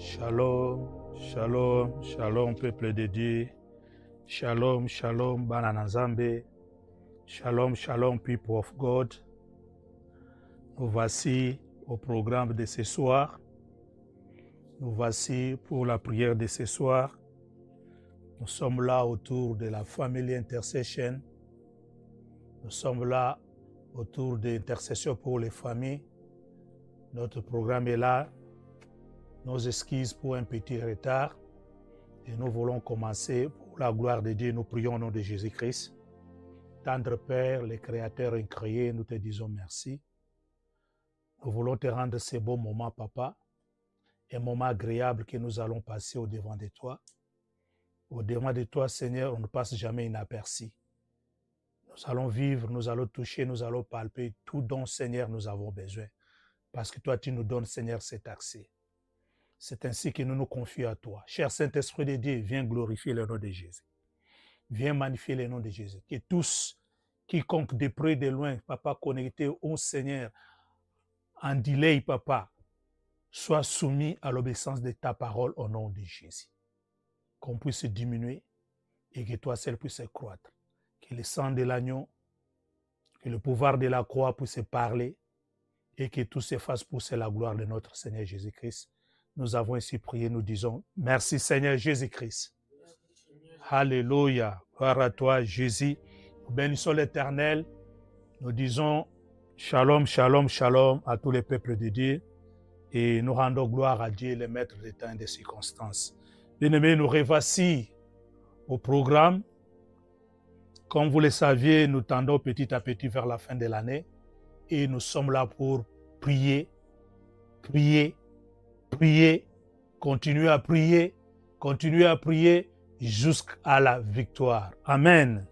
Shalom, shalom, shalom, peuple de Dieu. Shalom, shalom, Bananazambe. Shalom, shalom, people of God. Nous voici au programme de ce soir. Nous voici pour la prière de ce soir. Nous sommes là autour de la Family Intercession. Nous sommes là autour de l'intercession pour les familles. Notre programme est là. Nos excuses pour un petit retard. Et nous voulons commencer pour la gloire de Dieu. Nous prions au nom de Jésus-Christ. Tendre Père, le Créateur incréé, nous te disons merci. Nous voulons te rendre ces beaux moments, Papa. Un moment agréable que nous allons passer au-devant de toi. Au-devant de toi, Seigneur, on ne passe jamais inaperçu. Nous allons vivre, nous allons toucher, nous allons palper tout dont, Seigneur, nous avons besoin. Parce que toi, tu nous donnes, Seigneur, cet accès. C'est ainsi que nous nous confions à toi. Cher Saint-Esprit de Dieu, viens glorifier le nom de Jésus. Viens magnifier le nom de Jésus. Que tous, quiconque de près de loin, Papa, connecté au Seigneur, en delay, Papa, soient soumis à l'obéissance de ta parole au nom de Jésus. Qu'on puisse diminuer et que toi seul puisse croître. Que le sang de l'agneau, que le pouvoir de la croix puisse parler et que tout se fasse pousser la gloire de notre Seigneur Jésus-Christ. Nous avons ainsi prié, nous disons merci Seigneur Jésus-Christ. Alléluia. Gloire à toi Jésus. Nous bénissons l'Éternel. Nous disons shalom, shalom, shalom à tous les peuples de Dieu. Et nous rendons gloire à Dieu, le maître des temps et des circonstances. Bien-aimés, nous revoici au programme. Comme vous le saviez, nous tendons petit à petit vers la fin de l'année. Et nous sommes là pour prier, prier, prier, continuer à prier jusqu'à la victoire. Amen.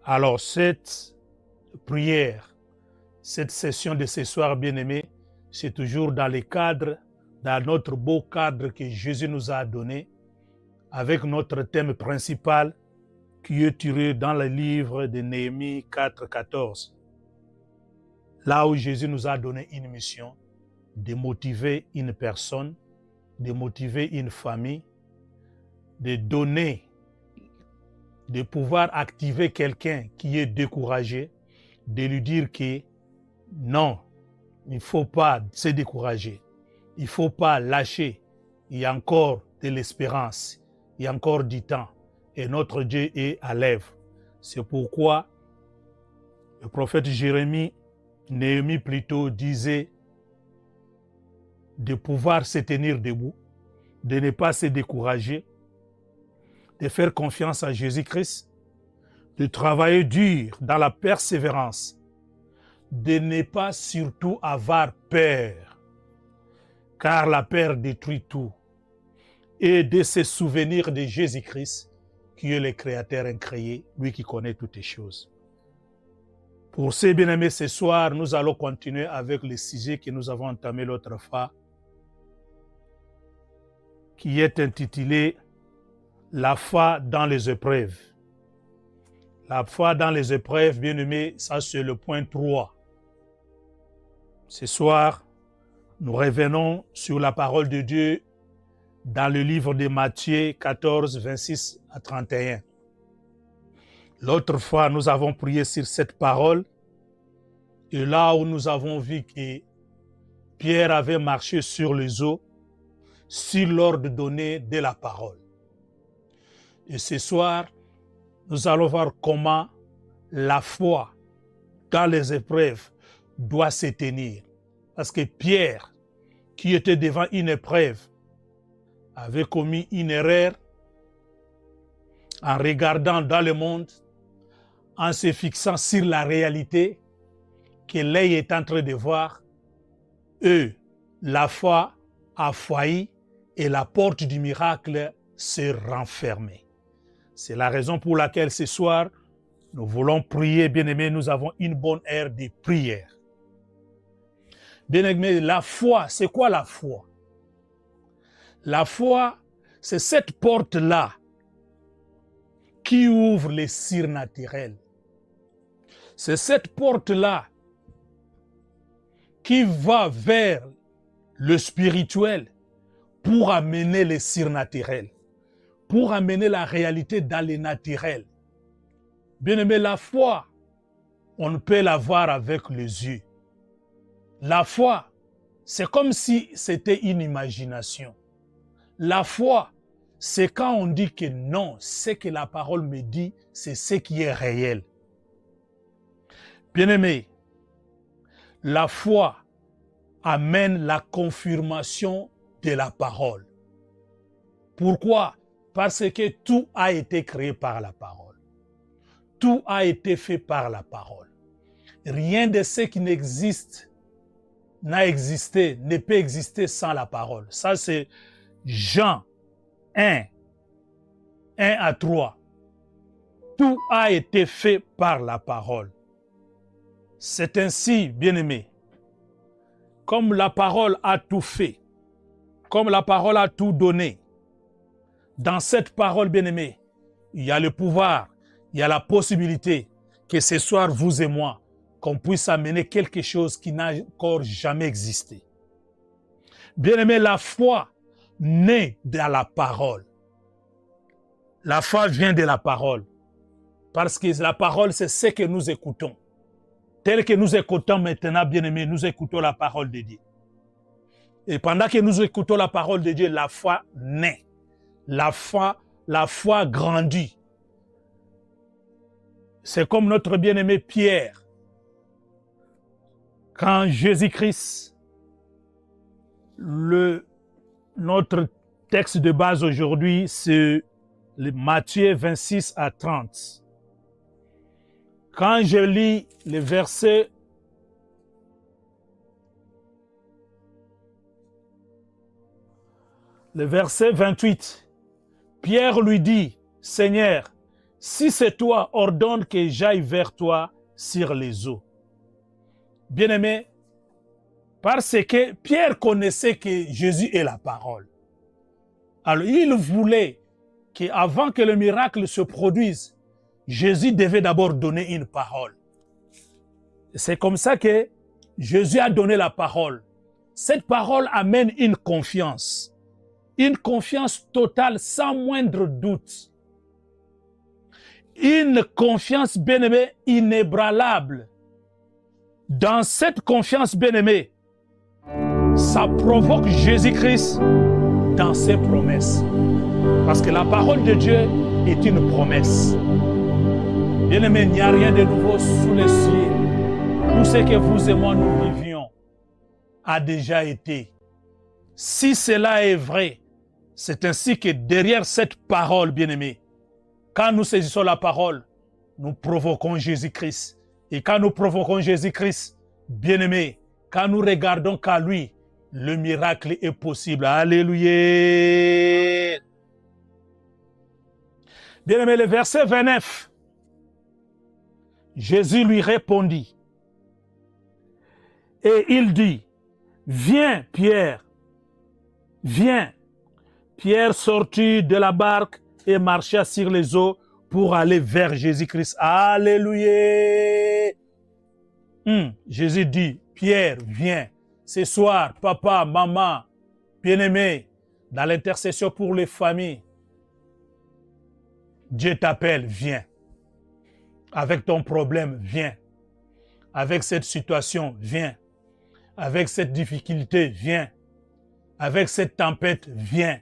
Alors, cette prière, cette session de ce soir, bien-aimés, c'est toujours dans le cadre, dans notre beau cadre que Jésus nous a donné, avec notre thème principal qui est tiré dans le livre de Néhémie 4:14. Là où Jésus nous a donné une mission, de motiver une personne, de motiver une famille, de donner, de pouvoir activer quelqu'un qui est découragé, de lui dire que non, il ne faut pas se décourager, il ne faut pas lâcher, il y a encore de l'espérance, il y a encore du temps et notre Dieu est à l'œuvre. C'est pourquoi le prophète Jérémie, Néhémie plutôt, disait de pouvoir se tenir debout, de ne pas se décourager, de faire confiance à Jésus-Christ, de travailler dur dans la persévérance, de ne pas surtout avoir peur, car la peur détruit tout, et de se souvenir de Jésus-Christ, qui est le Créateur incréé, lui qui connaît toutes les choses. Pour ces bien-aimés, ce soir, nous allons continuer avec le sujet que nous avons entamé l'autre fois, qui est intitulé « La foi dans les épreuves ». La foi dans les épreuves, bien-aimés, ça c'est le point 3. Ce soir, nous revenons sur la parole de Dieu dans le livre de Matthieu 14, 26 à 31. L'autre fois, nous avons prié sur cette parole et là où nous avons vu que Pierre avait marché sur les eaux sur l'ordre donné de la parole. Et ce soir, nous allons voir comment la foi dans les épreuves doit se tenir. Parce que Pierre, qui était devant une épreuve, avait commis une erreur en regardant dans le monde, en se fixant sur la réalité que l'œil est en train de voir. La foi a failli et la porte du miracle s'est renfermée. C'est la raison pour laquelle ce soir, nous voulons prier, bien-aimés, nous avons une bonne heure de prière. Bien-aimés, la foi, c'est quoi la foi? La foi, c'est cette porte-là qui ouvre les surnaturels. C'est cette porte-là qui va vers le spirituel pour amener le surnaturel, pour amener la réalité dans le naturel. Bien-aimé, la foi, on ne peut la voir avec les yeux. La foi, c'est comme si c'était une imagination. La foi, c'est quand on dit que non, ce que la parole me dit, c'est ce qui est réel. Bien-aimé, la foi amène la confirmation de la parole. Pourquoi? Parce que tout a été créé par la parole. Tout a été fait par la parole. Rien de ce qui n'existe n'a existé, ne peut exister sans la parole. Ça, c'est Jean 1, 1 à 3. Tout a été fait par la parole. C'est ainsi, bien-aimé, comme la parole a tout fait, comme la parole a tout donné, dans cette parole, bien-aimé, il y a le pouvoir, il y a la possibilité que ce soir, vous et moi, qu'on puisse amener quelque chose qui n'a encore jamais existé. Bien-aimé, la foi naît de la parole. La foi vient de la parole. Parce que la parole, c'est ce que nous écoutons. Tel que nous écoutons maintenant, bien-aimé, nous écoutons la parole de Dieu. Et pendant que nous écoutons la parole de Dieu, la foi naît. La foi grandit. C'est comme notre bien-aimé Pierre. Quand Jésus-Christ, notre texte de base aujourd'hui, c'est Matthieu 26 à 30. Quand je lis le verset le verset 28, Pierre lui dit, « Seigneur, si c'est toi, ordonne que j'aille vers toi sur les eaux. » Bien-aimé, parce que Pierre connaissait que Jésus est la parole. Alors, il voulait qu'avant que le miracle se produise, Jésus devait d'abord donner une parole. C'est comme ça que Jésus a donné la parole. Cette parole amène une confiance totale sans moindre doute. Une confiance, bien-aimée, inébranlable. Dans cette confiance, bien-aimée, ça provoque Jésus-Christ dans ses promesses. Parce que la parole de Dieu est une promesse. Bien-aimé, il n'y a rien de nouveau sous les cieux. Tout ce que vous et moi nous vivions a déjà été. Si cela est vrai, c'est ainsi que derrière cette parole, bien-aimé, quand nous saisissons la parole, nous provoquons Jésus-Christ. Et quand nous provoquons Jésus-Christ, bien-aimé, quand nous regardons qu'à lui, le miracle est possible. Alléluia. Bien-aimé, le verset 29, Jésus lui répondit. Et il dit, « Viens, Pierre, viens. » Pierre sortit de la barque et marcha sur les eaux pour aller vers Jésus-Christ. Alléluia. Jésus dit, Pierre, viens. Ce soir, papa, maman, bien-aimé, dans l'intercession pour les familles, Dieu t'appelle, viens. Avec ton problème, viens. Avec cette situation, viens. Avec cette difficulté, viens. Avec cette tempête, viens.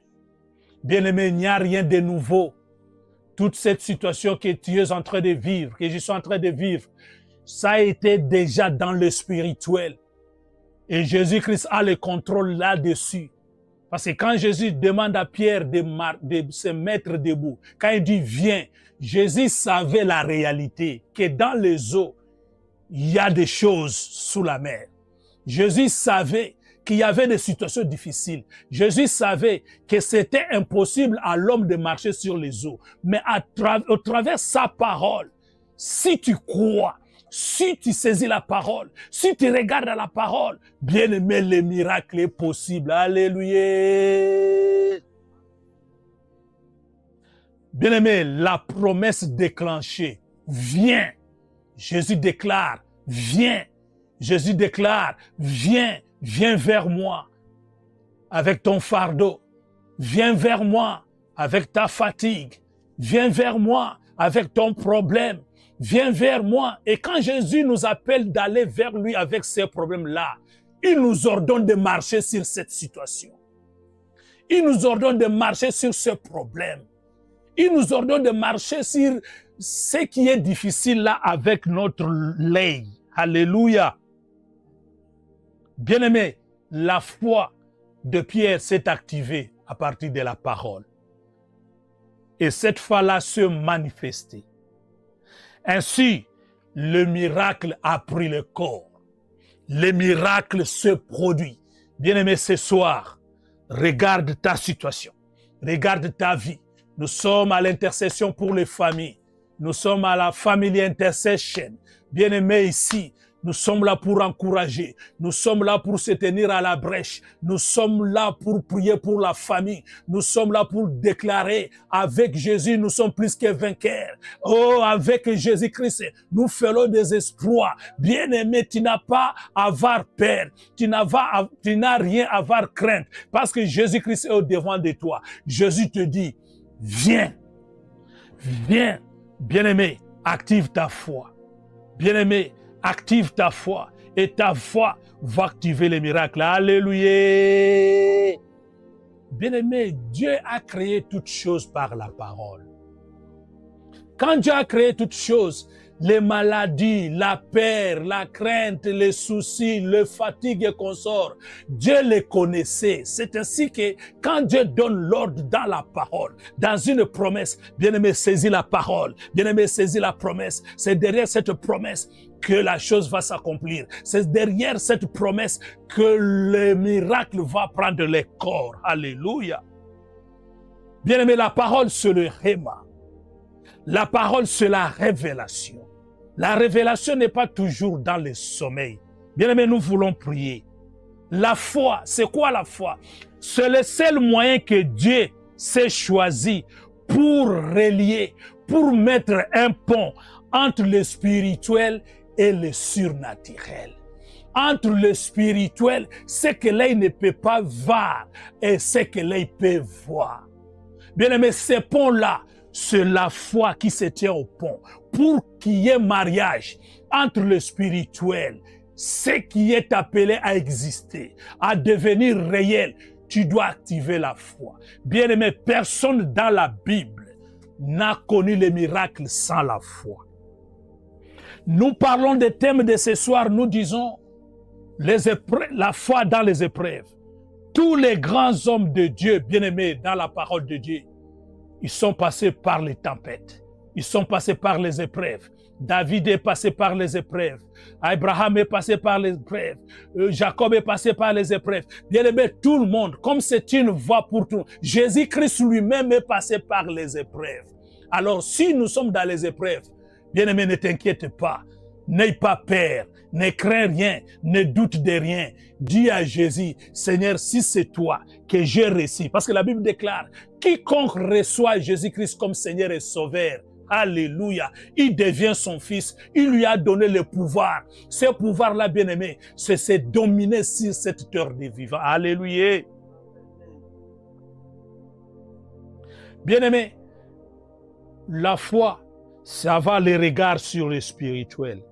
Bien-aimé, il n'y a rien de nouveau. Toute cette situation que tu es en train de vivre, que je suis en train de vivre, ça a été déjà dans le spirituel. Et Jésus-Christ a le contrôle là-dessus. Parce que quand Jésus demande à Pierre de se mettre debout, quand il dit « viens », Jésus savait la réalité, que dans les eaux, il y a des choses sous la mer. Jésus savait qu'il y avait des situations difficiles. Jésus savait que c'était impossible à l'homme de marcher sur les eaux. Mais au travers sa parole, si tu crois, si tu saisis la parole, si tu regardes à la parole, bien aimé, le miracle est possible. Alléluia. Bien aimé, la promesse déclenchée, viens. Jésus déclare, viens. Jésus déclare, viens, viens vers moi. avec ton fardeau. Viens vers moi avec ta fatigue. Viens vers moi avec ton problème. Viens vers moi. Et quand Jésus nous appelle d'aller vers lui avec ces problèmes-là, il nous ordonne de marcher sur cette situation. Il nous ordonne de marcher sur ce problème. Il nous ordonne de marcher sur ce qui est difficile là avec notre lait. Alléluia. Bien-aimé, la foi de Pierre s'est activée à partir de la parole. Et cette foi-là se manifestait. Ainsi, le miracle a pris le corps. Le miracle se produit. Bien-aimé, ce soir, regarde ta situation. Regarde ta vie. Nous sommes à l'intercession pour les familles. Nous sommes à la Family Intercession. Bien-aimés ici, nous sommes là pour encourager. Nous sommes là pour se tenir à la brèche. Nous sommes là pour prier pour la famille. Nous sommes là pour déclarer avec Jésus, nous sommes plus que vainqueurs. Oh, avec Jésus-Christ, nous ferons des exploits. Bien-aimé, tu n'as pas à avoir peur. Tu n'as rien à avoir crainte. Parce que Jésus-Christ est au devant de toi. Jésus te dit, viens, viens, bien-aimé, active ta foi. Bien-aimé, active ta foi et ta foi va activer les miracles. Alléluia. Bien-aimé, Dieu a créé toutes choses par la parole. Quand Dieu a créé toutes choses, les maladies, la peur, la crainte, les soucis, le fatigue et consorts, Dieu les connaissait. C'est ainsi que quand Dieu donne l'ordre dans la parole, dans une promesse, bien-aimé, saisis la parole, bien-aimé, saisis la promesse. C'est derrière cette promesse que la chose va s'accomplir. C'est derrière cette promesse que le miracle va prendre les corps. Alléluia. Bien-aimé, la parole, c'est le rhéma. La parole, c'est la révélation. La révélation n'est pas toujours dans le sommeil. Bien-aimés, nous voulons prier. La foi, c'est quoi la foi? C'est le seul moyen que Dieu s'est choisi pour relier, pour mettre un pont entre le spirituel et le surnaturel. Entre le spirituel, ce que l'œil ne peut pas voir et ce que l'œil peut voir. Bien-aimés, ce pont-là, c'est la foi qui se tient au pont. Pour qu'il y ait mariage entre le spirituel, ce qui est appelé à exister, à devenir réel, tu dois activer la foi. Bien-aimé, personne dans la Bible n'a connu les miracles sans la foi. Nous parlons des thèmes de ce soir, nous disons la foi dans les épreuves. Tous les grands hommes de Dieu, bien-aimés dans la parole de Dieu, ils sont passés par les tempêtes. Ils sont passés par les épreuves. David est passé par les épreuves. Abraham est passé par les épreuves. Jacob est passé par les épreuves. Bien-aimé, tout le monde, comme c'est une voie pour tout le monde. Jésus-Christ lui-même est passé par les épreuves. Alors, si nous sommes dans les épreuves, bien-aimé, ne t'inquiète pas. N'aie pas peur. Ne crains rien. Ne doute de rien. Dis à Jésus, Seigneur, si c'est toi que j'ai reçu. Parce que la Bible déclare, quiconque reçoit Jésus-Christ comme Seigneur et Sauveur, alléluia, il devient son fils. Il lui a donné le pouvoir. Ce pouvoir-là, bien-aimé, c'est dominer sur cette terre de vivant. Alléluia. Bien-aimé, la foi, ça va les regards sur le spirituel.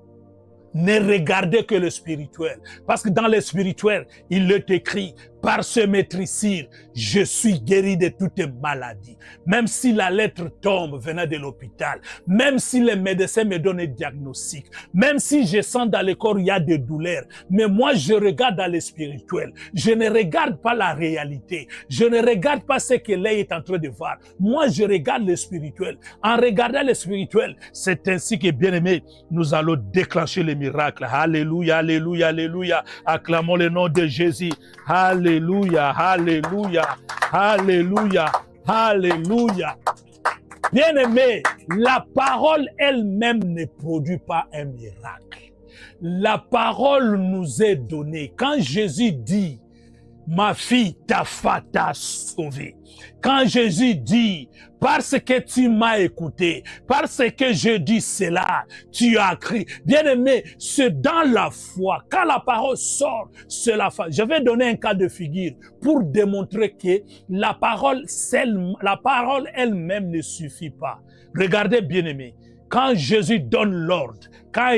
Ne regardez que le spirituel. Parce que dans le spirituel, il est écrit, par ce maîtrisir, je suis guéri de toutes maladies. Même si la lettre tombe venant de l'hôpital, même si les médecins me donnent un diagnostic, même si je sens dans le corps il y a des douleurs, mais moi je regarde dans le spirituel. Je ne regarde pas la réalité. Je ne regarde pas ce que l'œil est en train de voir. Moi je regarde le spirituel. En regardant le spirituel, c'est ainsi que, bien aimé, nous allons déclencher les miracles. Alléluia, alléluia, alléluia. Acclamons le nom de Jésus. Alléluia, alléluia, alléluia, alléluia. Bien-aimé, la parole elle-même ne produit pas un miracle. La parole nous est donnée. Quand Jésus dit, ma fille, ta foi t'a sauvé. Quand Jésus dit, parce que tu m'as écouté, parce que je dis cela, tu as cru. Bien-aimé, c'est dans la foi. Quand la parole sort, c'est la foi. Je vais donner un cas de figure pour démontrer que la parole elle-même ne suffit pas. Regardez, bien-aimé, quand Jésus donne l'ordre, quand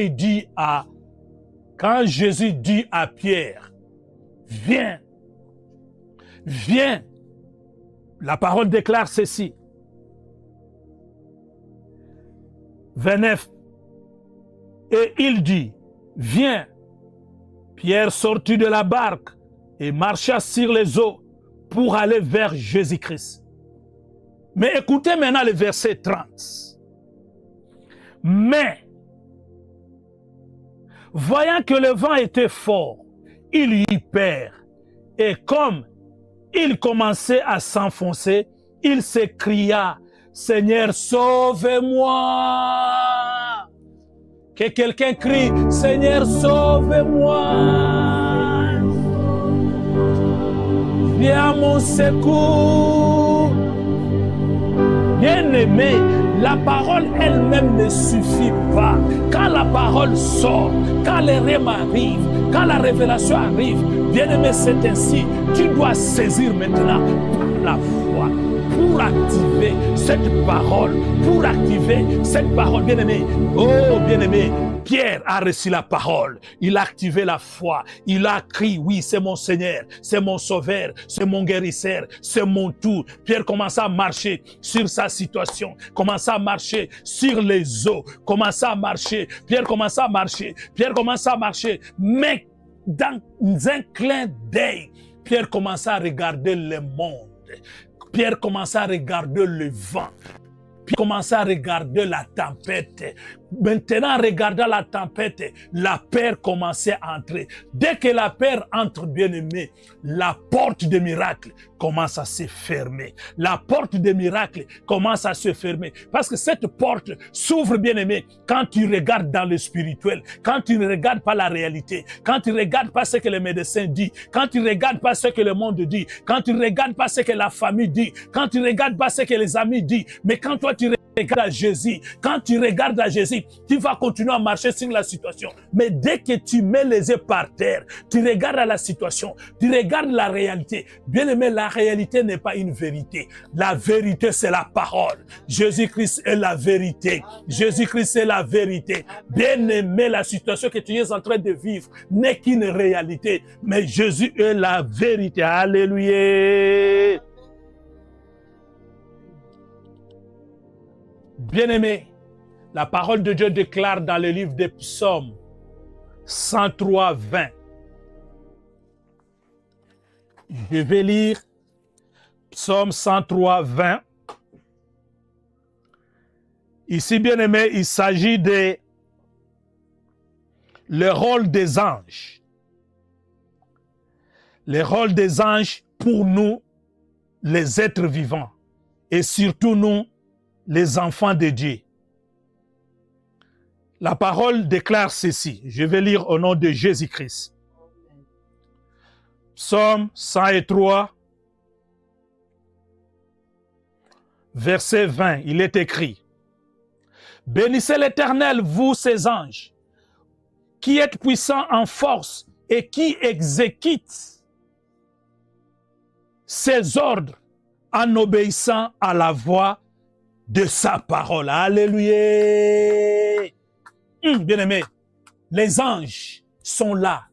Jésus dit à Pierre, viens, viens. La parole déclare ceci. 29. Et il dit, viens. Pierre sortit de la barque et marcha sur les eaux pour aller vers Jésus-Christ. Mais écoutez maintenant le verset 30. Mais, voyant que le vent était fort, il y eut peur. Et comme il commençait à s'enfoncer, il s'écria, Seigneur, sauve-moi. Que quelqu'un crie, Seigneur, sauve-moi. Viens à mon secours. Bien-aimé, la parole elle-même ne suffit pas. Quand la parole sort, quand les rêves arrivent, quand la révélation arrive, bien-aimé, c'est ainsi. Tu dois saisir maintenant par la foi pour activer cette parole, bien-aimé. Oh, bien-aimé, Pierre a reçu la parole, il a activé la foi, il a crié, oui, c'est mon Seigneur, c'est mon Sauveur, c'est mon guérisseur, c'est mon tout. Pierre commence à marcher sur sa situation, commence à marcher sur les eaux, commence à marcher, Pierre commence à marcher, mais dans un clin d'œil, Pierre commence à regarder le monde, Pierre commence à regarder le vent, puis commence à regarder la tempête. Maintenant, regardant la tempête, la peur commençait à entrer. Dès que la peur entre, bien-aimé, la porte de miracle commence à se fermer. La porte de miracle commence à se fermer. Parce que cette porte s'ouvre, bien-aimé, quand tu regardes dans le spirituel, quand tu ne regardes pas la réalité, quand tu ne regardes pas ce que les médecins disent, quand tu ne regardes pas ce que le monde dit, quand tu ne regardes pas ce que la famille dit, quand tu ne regardes pas ce que les amis disent, mais quand toi tu regardes à Jésus, quand tu regardes à Jésus, tu vas continuer à marcher sur la situation. Mais dès que tu mets les yeux par terre, tu regardes à la situation, tu regardes la réalité. Bien aimé, la réalité n'est pas une vérité. La vérité, c'est la parole. Jésus-Christ est la vérité. Jésus-Christ est la vérité. Bien aimé, la situation que tu es en train de vivre n'est qu'une réalité. Mais Jésus est la vérité. Alléluia. Bien-aimé, la parole de Dieu déclare dans le livre des Psaumes 103, 20. Je vais lire Psaume 103, 20. Ici, bien-aimé, il s'agit de le rôle des anges. Le rôle des anges pour nous, les êtres vivants, et surtout nous, les enfants de Dieu. La parole déclare ceci. Je vais lire au nom de Jésus-Christ. Psaume 103, verset 20. Il est écrit: bénissez l'Éternel, vous ses anges, qui êtes puissants en force et qui exécutent ses ordres en obéissant à la voix de sa parole. Alléluia. Bien-aimé, les anges sont là.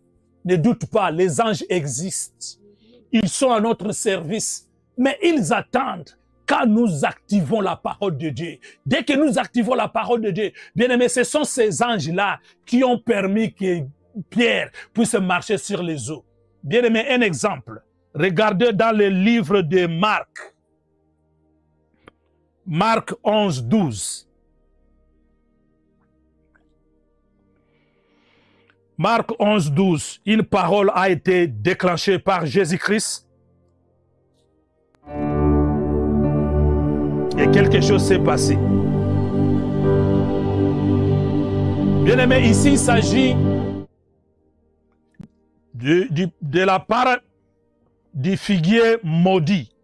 Ne doute pas, les anges existent. Ils sont à notre service, mais ils attendent quand nous activons la parole de Dieu. Dès que nous activons la parole de Dieu, bien-aimé, ce sont ces anges-là qui ont permis que Pierre puisse marcher sur les eaux. Bien-aimé, un exemple. Regardez dans le livre de Marc. Marc 11, 12. Marc 11, 12. Une parole a été déclenchée par Jésus-Christ. Et quelque chose s'est passé. Bien-aimé, ici il s'agit de la part du figuier maudit,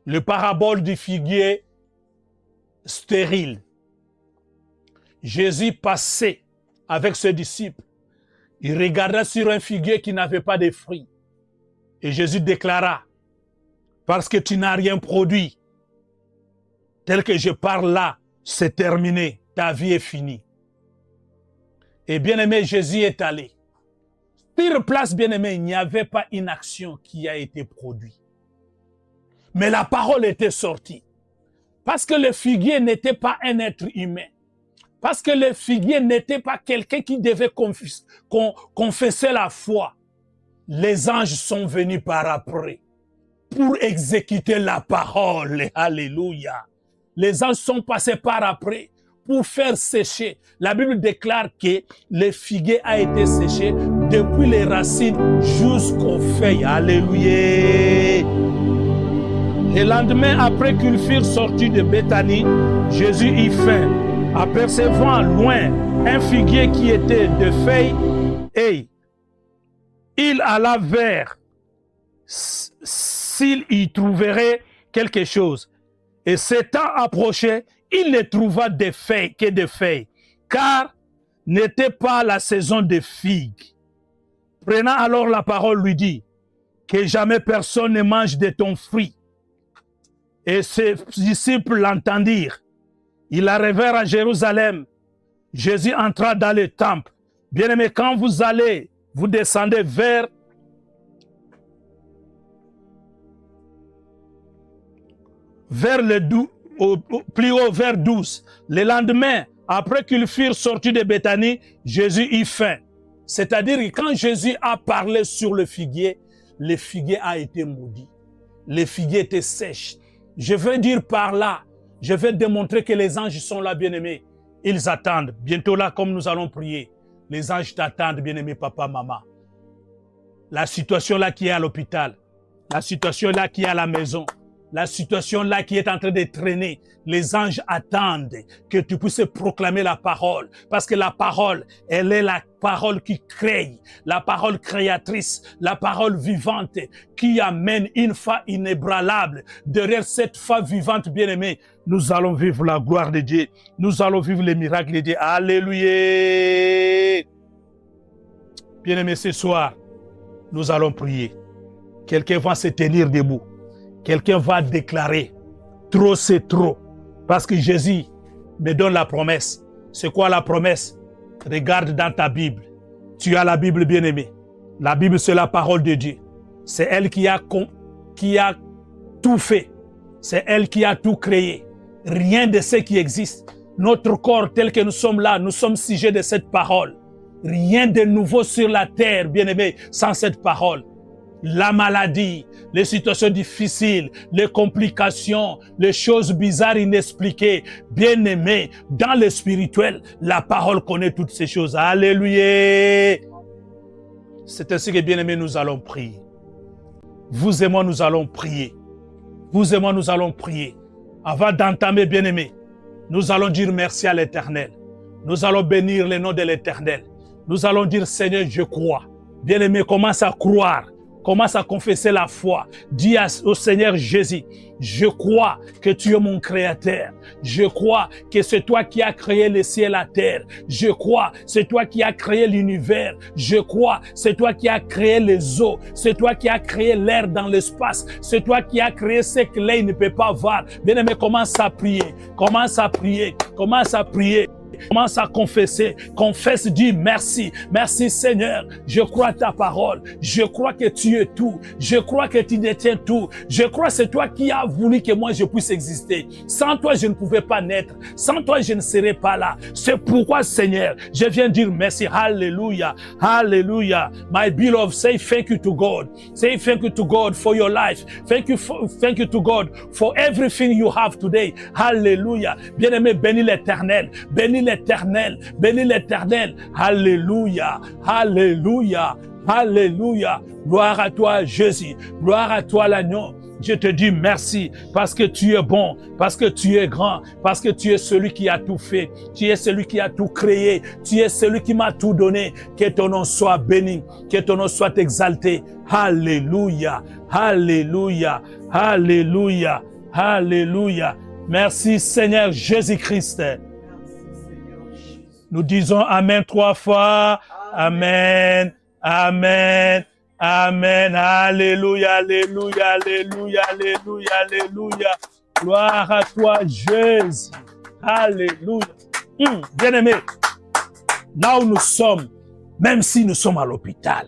le parabole du figuier stérile. Jésus passait avec ses disciples. Il regarda sur un figuier qui n'avait pas de fruits. Et Jésus déclara, parce que tu n'as rien produit, tel que je parle là, c'est terminé, ta vie est finie. Et bien-aimé, Jésus est allé. Sur place, bien-aimé, il n'y avait pas une action qui a été produite. Mais la parole était sortie. Parce que le figuier n'était pas un être humain. Parce que le figuier n'était pas quelqu'un qui devait confesser la foi. Les anges sont venus par après pour exécuter la parole. Alléluia. Les anges sont passés par après pour faire sécher. La Bible déclare que le figuier a été séché depuis les racines jusqu'aux feuilles. Alléluia. Le lendemain, après qu'ils furent sortis de Béthanie, Jésus eut faim. Apercevant loin un figuier qui était de feuilles, et il alla vers s'il y trouverait quelque chose. Et s'étant approché, il ne trouva des feuilles que des feuilles, car n'était pas la saison des figues. Prenant alors la parole, lui dit, que jamais personne ne mange de ton fruit. Et ses disciples l'entendirent. Ils arrivèrent à Jérusalem. Jésus entra dans le temple. Bien-aimés, quand vous allez, vous descendez vers plus haut, vers 12. Le lendemain, après qu'ils furent sortis de Béthanie, Jésus eut faim. C'est-à-dire que quand Jésus a parlé sur le figuier a été maudit. Le figuier était sèche. Je veux dire par là, je vais démontrer que les anges sont là, bien-aimés. Ils attendent. Bientôt là, comme nous allons prier, les anges t'attendent, bien-aimé papa, maman. La situation là qui est à l'hôpital, la situation là qui est à la maison, la situation là qui est en train de traîner, les anges attendent que tu puisses proclamer la parole. Parce que la parole, elle est la parole qui crée, la parole créatrice, la parole vivante qui amène une foi inébranlable. Derrière cette foi vivante, bien-aimée, nous allons vivre la gloire de Dieu. Nous allons vivre les miracles de Dieu. Alléluia. Bien-aimés, ce soir, nous allons prier. Quelqu'un va se tenir debout. Quelqu'un va déclarer, trop c'est trop. Parce que Jésus me donne la promesse. C'est quoi la promesse? Regarde dans ta Bible. Tu as la Bible, bien-aimée. La Bible, c'est la parole de Dieu. C'est elle qui a tout fait. C'est elle qui a tout créé. Rien de ce qui existe. Notre corps tel que nous sommes là, nous sommes sujets de cette parole. Rien de nouveau sur la terre, bien-aimé, sans cette parole. La maladie, les situations difficiles, les complications, les choses bizarres, inexpliquées. Bien-aimé, dans le spirituel, la parole connaît toutes ces choses. Alléluia. C'est ainsi que, bien-aimé, nous allons prier. Vous et moi, nous allons prier. Vous et moi, nous allons prier. Avant d'entamer, bien-aimé, nous allons dire merci à l'Éternel. Nous allons bénir le nom de l'Éternel. Nous allons dire, Seigneur, je crois. Bien-aimé, commence à croire. Commence à confesser la foi. Dis au Seigneur Jésus, je crois que tu es mon créateur. Je crois que c'est toi qui as créé le ciel et la terre. Je crois, c'est toi qui as créé l'univers. Je crois, c'est toi qui as créé les eaux. C'est toi qui as créé l'air dans l'espace. C'est toi qui as créé ce que l'œil ne peut pas voir. Bien-aimé, commence à prier. Commence à prier. Commence à prier. Commence à confesser. Confesse, dis merci. Merci Seigneur. Je crois ta parole. Je crois que tu es tout. Je crois que tu détiens tout. Je crois que c'est toi qui as voulu que moi je puisse exister. Sans toi, je ne pouvais pas naître. Sans toi, je ne serais pas là. C'est pourquoi, Seigneur, je viens dire merci. Hallelujah. Hallelujah. My beloved, say thank you to God. Say thank you to God for your life. Thank you to God for everything you have today. Hallelujah. Bien-aimé, bénis l'Éternel. Bénis l'Éternel, bénis l'Éternel. Alléluia, alléluia, alléluia. Gloire à toi, Jésus. Gloire à toi, l'agneau. Je te dis merci parce que tu es bon, parce que tu es grand, parce que tu es celui qui a tout fait, tu es celui qui a tout créé, tu es celui qui m'a tout donné. Que ton nom soit béni, que ton nom soit exalté. Alléluia, alléluia, alléluia, alléluia. Merci Seigneur Jésus-Christ. Nous disons Amen 3 fois. Amen, Amen, Amen. Alléluia, alléluia, alléluia, alléluia, alléluia. Gloire à toi Jésus. Alléluia. Bien-aimé, là où nous sommes, même si nous sommes à l'hôpital,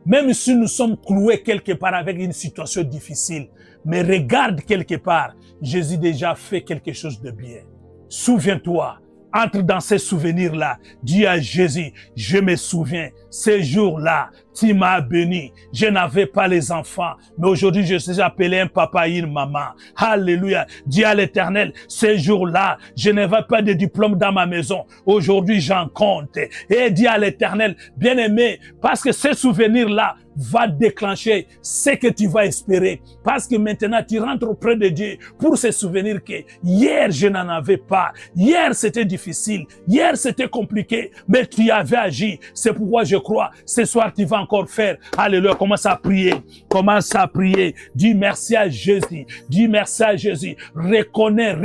même si nous sommes cloués quelque part avec une situation difficile, mais regarde quelque part, Jésus déjà fait quelque chose de bien. Souviens-toi, entre dans ces souvenirs-là, dis à Jésus, je me souviens, ces jours-là, tu m'as béni. Je n'avais pas les enfants, mais aujourd'hui je suis appelé un papa et une maman. Alléluia. Dis à l'Éternel, ces jours-là, je n'avais pas de diplôme dans ma maison. Aujourd'hui j'en compte. Et dis à l'Éternel, bien-aimé, parce que ces souvenirs-là va déclencher ce que tu vas espérer. Parce que maintenant tu rentres auprès de Dieu pour se souvenir que hier je n'en avais pas. Hier c'était difficile. Hier c'était compliqué. Mais tu avais agi. C'est pourquoi je crois, ce soir tu vas encore faire. Alléluia. Commence à prier. Commence à prier. Dis merci à Jésus. Dis merci à Jésus. Reconnais.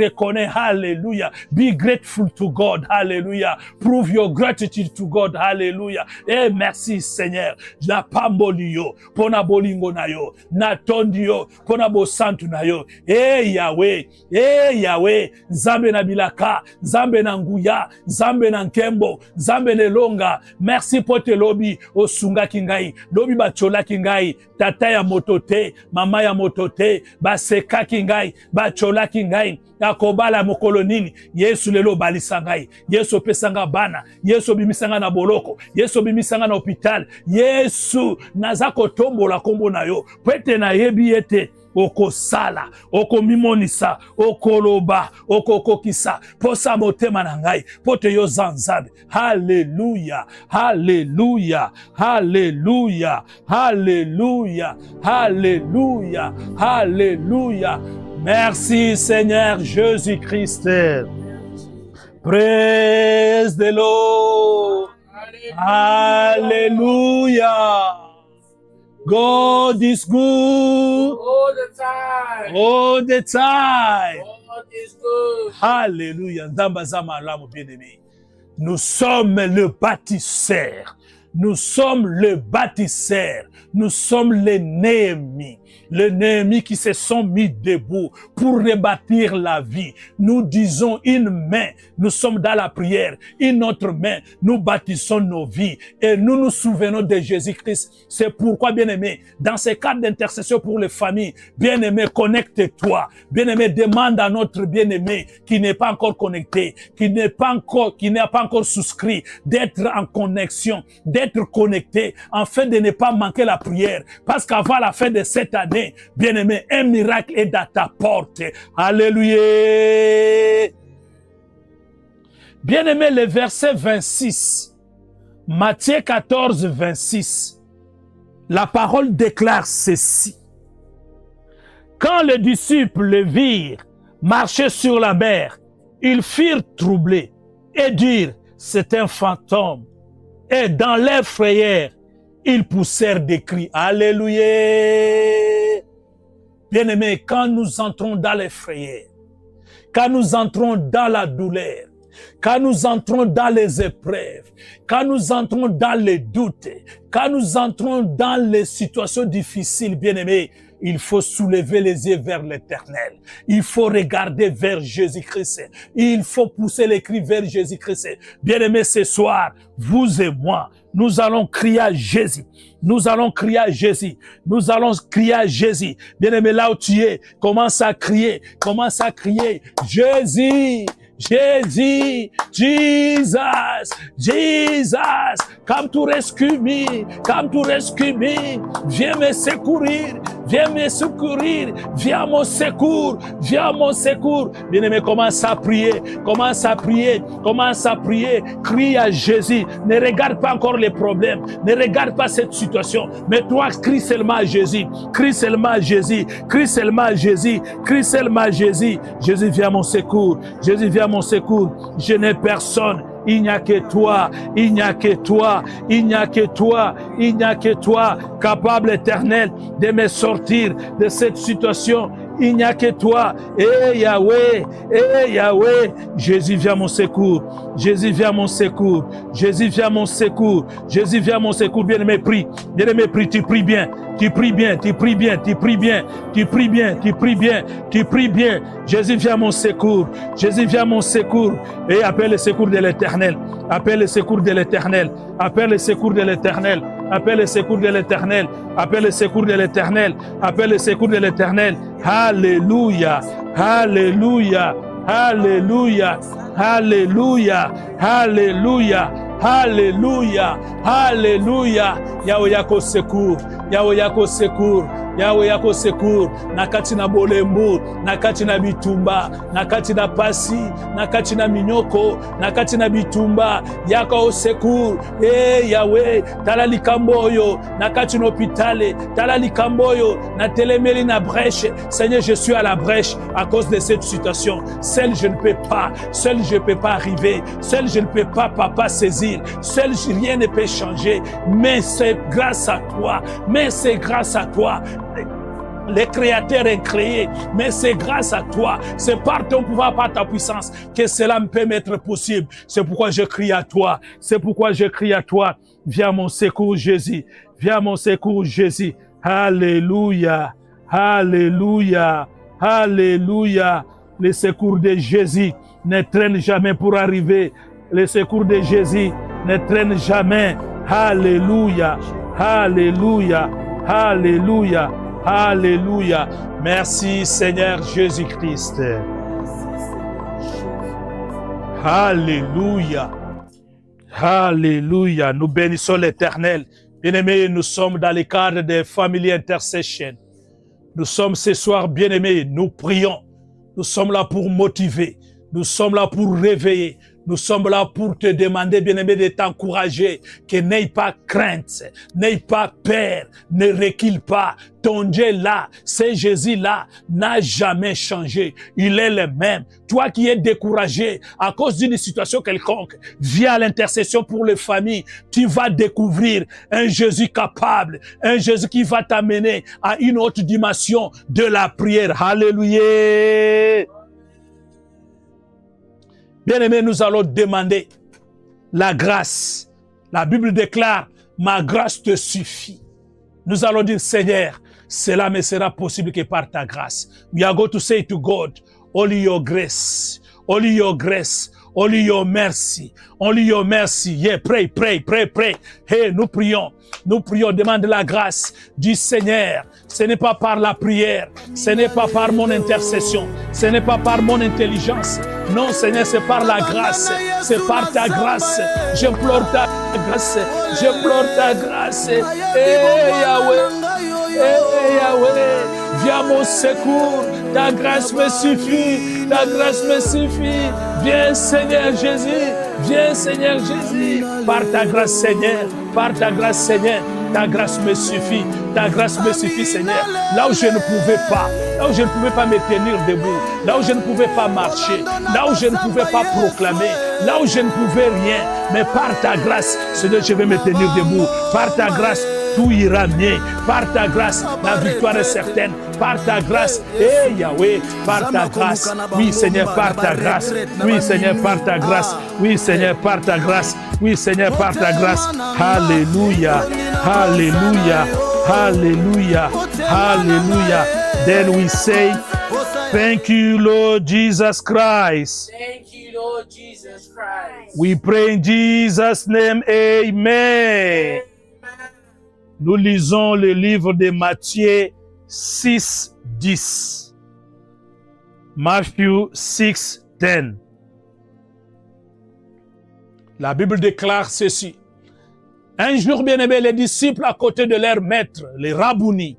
Alléluia. Be grateful to God. Alléluia. Prove your gratitude to God. Alléluia. Et merci Seigneur. Na pamboli yo. Pona bolingo na yo. Na tondi yo. Pona bosantu na yo. Yahweh. Yahweh. Nzambe na bilaka. Nzambe na nguya. Nzambe na nkembo. Nzambe na longa. Merci pour te lobi. Osunga kingai. Lobi bachola kingai. Tata ya motote. Mama ya motote. Baseka kingai. Bachola kingai. Akobala mokolo nini. Yesu lelo balisa ngai. Yesu pesanga bana. Yesu bimisanga na boloko. Yesu bimisanga na hospital. Yesu nazako tombola kombo na yo. Pwete na yebi ete. Oko sala, oko mimonisa, oko loba, oko kokisa, posa motema na ngai, pote yo zanzabe. Hallelujah, hallelujah, hallelujah, hallelujah, hallelujah, hallelujah. Merci Seigneur Jésus-Christ. Praise the Lord. Hallelujah. God is good all the time. All the time. God is good. Alléluia. Bien-aimé. Nous sommes le bâtisseur. Nous sommes le bâtisseur. Nous sommes les Néhémies. Les Néhémies qui se sont mis debout pour rebâtir la vie. Nous disons une main, nous sommes dans la prière. Une autre main, nous bâtissons nos vies. Et nous nous souvenons de Jésus-Christ. C'est pourquoi, bien-aimé, dans ces cadres d'intercession pour les familles, bien-aimé, connecte-toi. Bien-aimé, demande à notre bien-aimé qui n'est pas encore connecté, qui n'a pas encore souscrit, d'être en connexion, d'être connecté, afin de ne pas manquer la prière. Parce qu'avant la fin de cette année, bien-aimé, un miracle est à ta porte. Alléluia. Bien-aimé, le verset 26, Matthieu 14, 26, la parole déclare ceci. Quand les disciples le virent marcher sur la mer, ils furent troublés et dirent, c'est un fantôme. Et dans leur frayeur, ils poussèrent des cris. Alléluia. Bien-aimés, quand nous entrons dans les frayeurs, quand nous entrons dans la douleur, quand nous entrons dans les épreuves, quand nous entrons dans les doutes, quand nous entrons dans les situations difficiles, bien-aimés, il faut soulever les yeux vers l'Éternel. Il faut regarder vers Jésus-Christ. Il faut pousser les cris vers Jésus-Christ. Bien-aimés, ce soir, vous et moi, nous allons crier à Jésus. Nous allons crier à Jésus. Nous allons crier à Jésus. Bien-aimé, là où tu es, commence à crier. Commence à crier. Jésus. Jésus, Jesus, Jesus, come to rescue me, viens me secourir, viens me secourir, viens à mon secours, viens à mon secours. Bien-aimé, commence à prier, commence à prier, commence à prier, crie à Jésus. Ne regarde pas encore les problèmes, ne regarde pas cette situation, mais toi, crie seulement à Jésus, crie seulement à Jésus, crie seulement à Jésus, crie seulement à Jésus. Jésus, viens à mon secours, Jésus, viens à mon secours. Je n'ai personne. Il n'y a que toi, il n'y a que toi, il n'y a que toi, il n'y a que toi, capable éternel de me sortir de cette situation. Il n'y a que toi. Eh Yahweh, eh Yahweh. Jésus vient à mon secours. Jésus vient à mon secours. Jésus vient à mon secours. Jésus vient à mon secours. Bien-aimé, prie. Bien-aimé, prie. Tu pries bien. Tu pries bien. Tu pries bien. Tu pries bien. Tu pries bien. Tu pries bien. Tu pries bien. Jésus vient à mon secours. Jésus vient à mon secours. Et appelle le secours de l'Éternel. Appelle le secours de l'Éternel. Appelle le secours de l'Éternel. Appelle le secours de l'Éternel. Appelle le secours de l'Éternel. Appelle le secours de l'Éternel. Alléluia. Alléluia. Alléluia. Alléluia. Alléluia. Alléluia. Alléluia. Yahweh yako secours. Yahweh yako secours. Yahweh yako secours. Nakati na bolembo, nakati na bitumba, nakati na pasi, nakati na minyoko, nakati na bitumba, yako secours. Eh Yahweh, tala likamboyo, nakati na hôpital, tala likamboyo, na telemeli na brèche. Seigneur, je suis à la brèche à cause de cette situation. Seul je ne peux pas, seul je ne peux pas arriver, seul je ne peux pas, papa, saisir, seul rien ne peut changer, mais c'est grâce à toi, mais c'est grâce à toi. Les créateurs ont créé, mais c'est grâce à toi, c'est par ton pouvoir, par ta puissance que cela me peut m'être possible. C'est pourquoi je crie à toi, c'est pourquoi je crie à toi. Viens à mon secours, Jésus. Viens à mon secours, Jésus. Alléluia, alléluia, alléluia. Le secours de Jésus ne traîne jamais pour arriver. Le secours de Jésus ne traîne jamais. Alléluia, alléluia, alléluia, alléluia. Merci Seigneur Jésus-Christ. Alléluia, alléluia. Nous bénissons l'Éternel. Bien-aimés, nous sommes dans le cadre des Family Intercession. Nous sommes ce soir, bien-aimés, nous prions. Nous sommes là pour motiver. Nous sommes là pour réveiller. Nous sommes là pour te demander, bien-aimé, de t'encourager, que n'aie pas crainte, n'aie pas peur, ne recule pas. Ton Dieu là, c'est Jésus là, n'a jamais changé. Il est le même. Toi qui es découragé à cause d'une situation quelconque, viens à l'intercession pour les familles. Tu vas découvrir un Jésus capable, un Jésus qui va t'amener à une autre dimension de la prière. Alléluia. Bien-aimés, nous allons demander la grâce. La Bible déclare, ma grâce te suffit. Nous allons dire, Seigneur, cela me sera possible que par ta grâce. We are going to say to God, only your grace, only your grace, only your mercy, only your mercy. Yeah, pray, pray, pray, pray. Hey, nous prions, demande la grâce du Seigneur. Ce n'est pas par la prière, ce n'est pas par mon intercession, ce n'est pas par mon intelligence. Non, Seigneur, c'est par la grâce, c'est par ta grâce. J'implore ta grâce, j'implore ta grâce. Yahweh, Yahweh, viens à mon secours. Ta grâce me suffit, ta grâce me suffit. Viens, Seigneur Jésus, viens, Seigneur Jésus. Par ta grâce, Seigneur, par ta grâce, Seigneur. Ta grâce me suffit, ta grâce me suffit, Seigneur. Là où je ne pouvais pas, là où je ne pouvais pas me tenir debout, là où je ne pouvais pas marcher, là où je ne pouvais pas proclamer, là où je ne pouvais rien, mais par ta grâce, Seigneur, je vais me tenir debout. Par ta grâce, tout ira bien. Par ta grâce, la victoire est certaine. Par ta grâce, Yahweh, par ta grâce. Oui, Seigneur, par ta grâce. Oui, Seigneur, par ta grâce. Oui, Seigneur, par ta grâce. Oui, Seigneur, par ta grâce. Alléluia. Hallelujah, hallelujah, hallelujah. Then we say, thank you, Lord Jesus Christ. Thank you, Lord Jesus Christ. We pray in Jesus' name, amen. Nous lisons le livre de Matthieu 6, 10. Matthew 6, 10. La Bible déclare ceci. Un jour, bien-aimé, les disciples à côté de leur maître, les Rabbouni,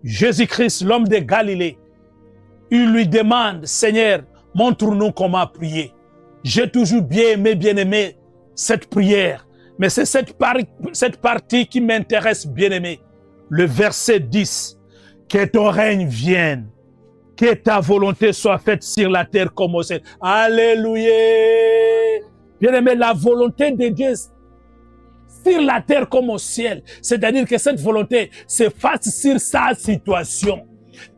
Jésus-Christ, l'homme de Galilée, il lui demande, Seigneur, montre-nous comment prier. J'ai toujours bien aimé cette prière, mais c'est cette partie qui m'intéresse, bien aimé. Le verset 10, que ton règne vienne, que ta volonté soit faite sur la terre comme au ciel. Alléluia. Bien aimé, la volonté de Dieu sur la terre comme au ciel. C'est-à-dire que cette volonté se fasse sur sa situation.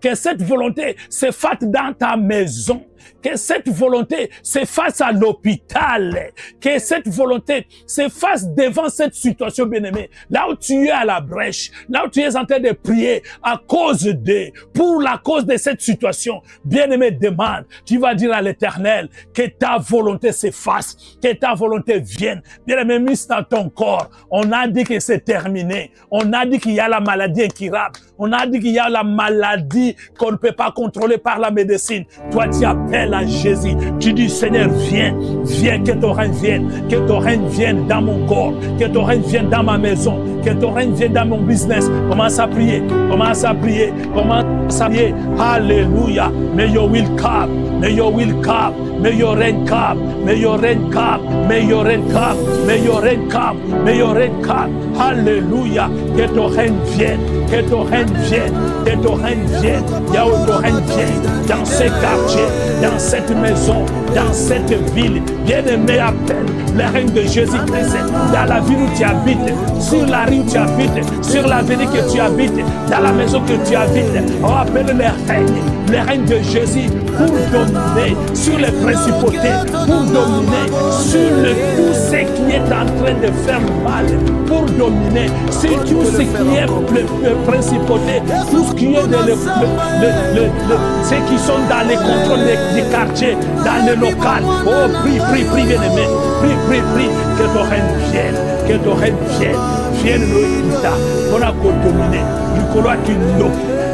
Que cette volonté se fasse dans ta maison. Que cette volonté se fasse à l'hôpital. Que cette volonté se fasse devant cette situation, bien-aimée. Là où tu es à la brèche, là où tu es en train de prier pour la cause de cette situation, bien-aimé, demande. Tu vas dire à l'Éternel que ta volonté se fasse, que ta volonté vienne. Bien-aimé, mise dans ton corps. On a dit que c'est terminé. On a dit qu'il y a la maladie incurable. On a dit qu'il y a la maladie qu'on ne peut pas contrôler par la médecine. Toi, tu appelles à Jésus. Tu dis, Seigneur, viens, que ton règne vienne, que ton règne vienne dans mon corps, que ton règne vienne dans ma maison, que ton règne vienne dans mon business. Commence à prier, commence à prier, commence à prier. Alléluia. May your will come, may your will come, may your reign come, may your reign come, may your reign come, may your reign come, may your reign come. Alléluia. Que ton règne vienne, que ton règne vienne, que ton règne vienne. Là où ton règne vienne, dans ces quartiers, dans cette maison, dans cette ville. Bien-aimé, appelle le règne de Jésus-Christ dans la ville où tu habites, sur la rue où tu habites, sur l'avenue que tu habites, dans la maison que tu habites. On appelle le règne de Jésus pour dominer sur les principautés, pour dominer sur tout ce qui est en train de faire mal, pour dominer sur tout ce qui est le principauté, tout ce qui est ceux qui sont dans les contrôles des quartiers, dans le local. Oh, prie, bien-aimé, prie, que ton règne vienne, que ton règne vienne, on a dominé, Nicolas a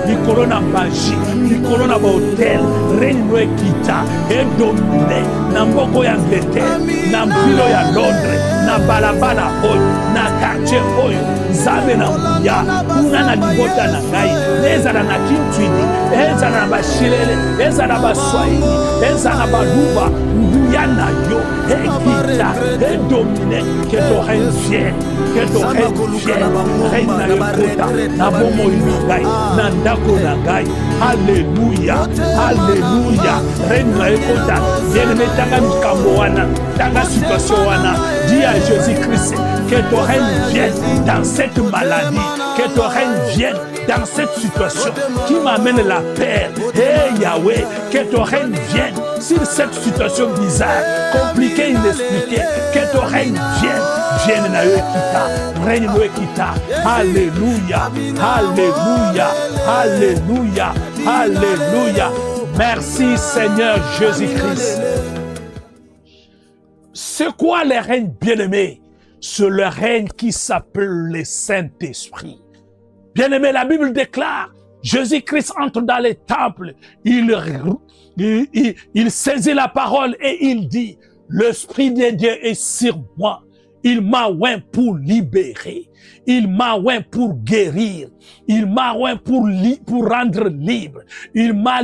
Nicolas na magie, Nicolas na hôtel, règne no ekita, et dominé, na mboko ya Angleterre, na mbilo ya Londres, na balabala oyo, na quartier oyo, Nzambe na nguya, kuna na libota na ngai, ezala na Kintwini, ezala na Bashilele, ezala na Baswahili, ezala na Baluba, nguya na yo, ekita, et dominé, que ton règne vienne, que ton règne vienne, règne na yokota, na bomo yungai, na ndako na ngai. Alléluia, alléluia, règne na yokota, bien-aimé, tanga mikambo wana, tanga situation wana, dis à Jésus-Christ, que ton règne vienne dans cette maladie, que ton règne vienne dans cette situation qui m'amène la paix. Hey Yahweh, que ton règne vienne sur cette situation bizarre, compliquée, inexpliquée, que ton règne vienne na yokita, règne na yokita. Alléluia, alléluia, alléluia, alléluia. Merci Seigneur Jésus-Christ. C'est quoi le règne bien-aimé? C'est le règne qui s'appelle le Saint-Esprit. Bien-aimé, la Bible déclare, Jésus-Christ entre dans les temples, il saisit la parole et il dit, l'Esprit de Dieu est sur moi. Il m'a oint pour libérer. Il m'a oint pour guérir. Il m'a oint pour rendre libre. Il m'a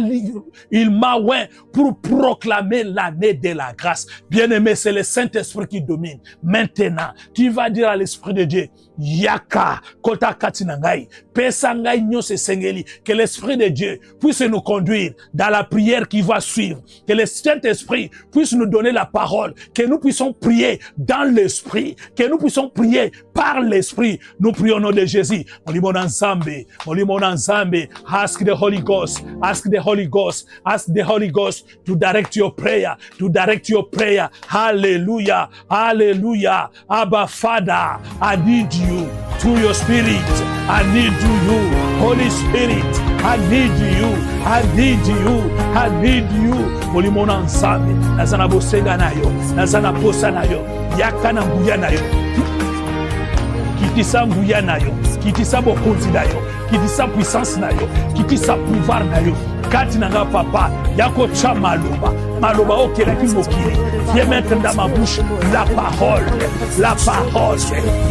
oint pour proclamer l'année de la grâce. Bien-aimé, c'est le Saint-Esprit qui domine. Maintenant, tu vas dire à l'Esprit de Dieu, Yaka, Kota Katinangai, Pesangai Nyose Sengeli, que l'Esprit de Dieu puisse nous conduire dans la prière qui va suivre. Que le Saint-Esprit puisse nous donner la parole. Que nous puissions prier dans l'Esprit. Que nous puissions prier par l'Esprit. Nous prions au nom de Jésus. Ask the Holy Ghost. Ask the Holy Ghost. Ask the Holy Ghost to direct your prayer. To direct your prayer. Hallelujah. Hallelujah. Abba Father, I need you through your Spirit. I need you, Holy Spirit. I need you. I need you. I need you. Molimona Nzambe. Nazana bosenga nayo. Nazana posa nayo. Yakana nguya nayo. Kitisa nguya nayo. kitisa bokonzi na yo, kitisa puissance na yo, kitisa pouvoir na yo. Kati nanga papa, yako cha maloba, maloba okelaki mokili. Viens mettre dans ma bouche la parole, la parole,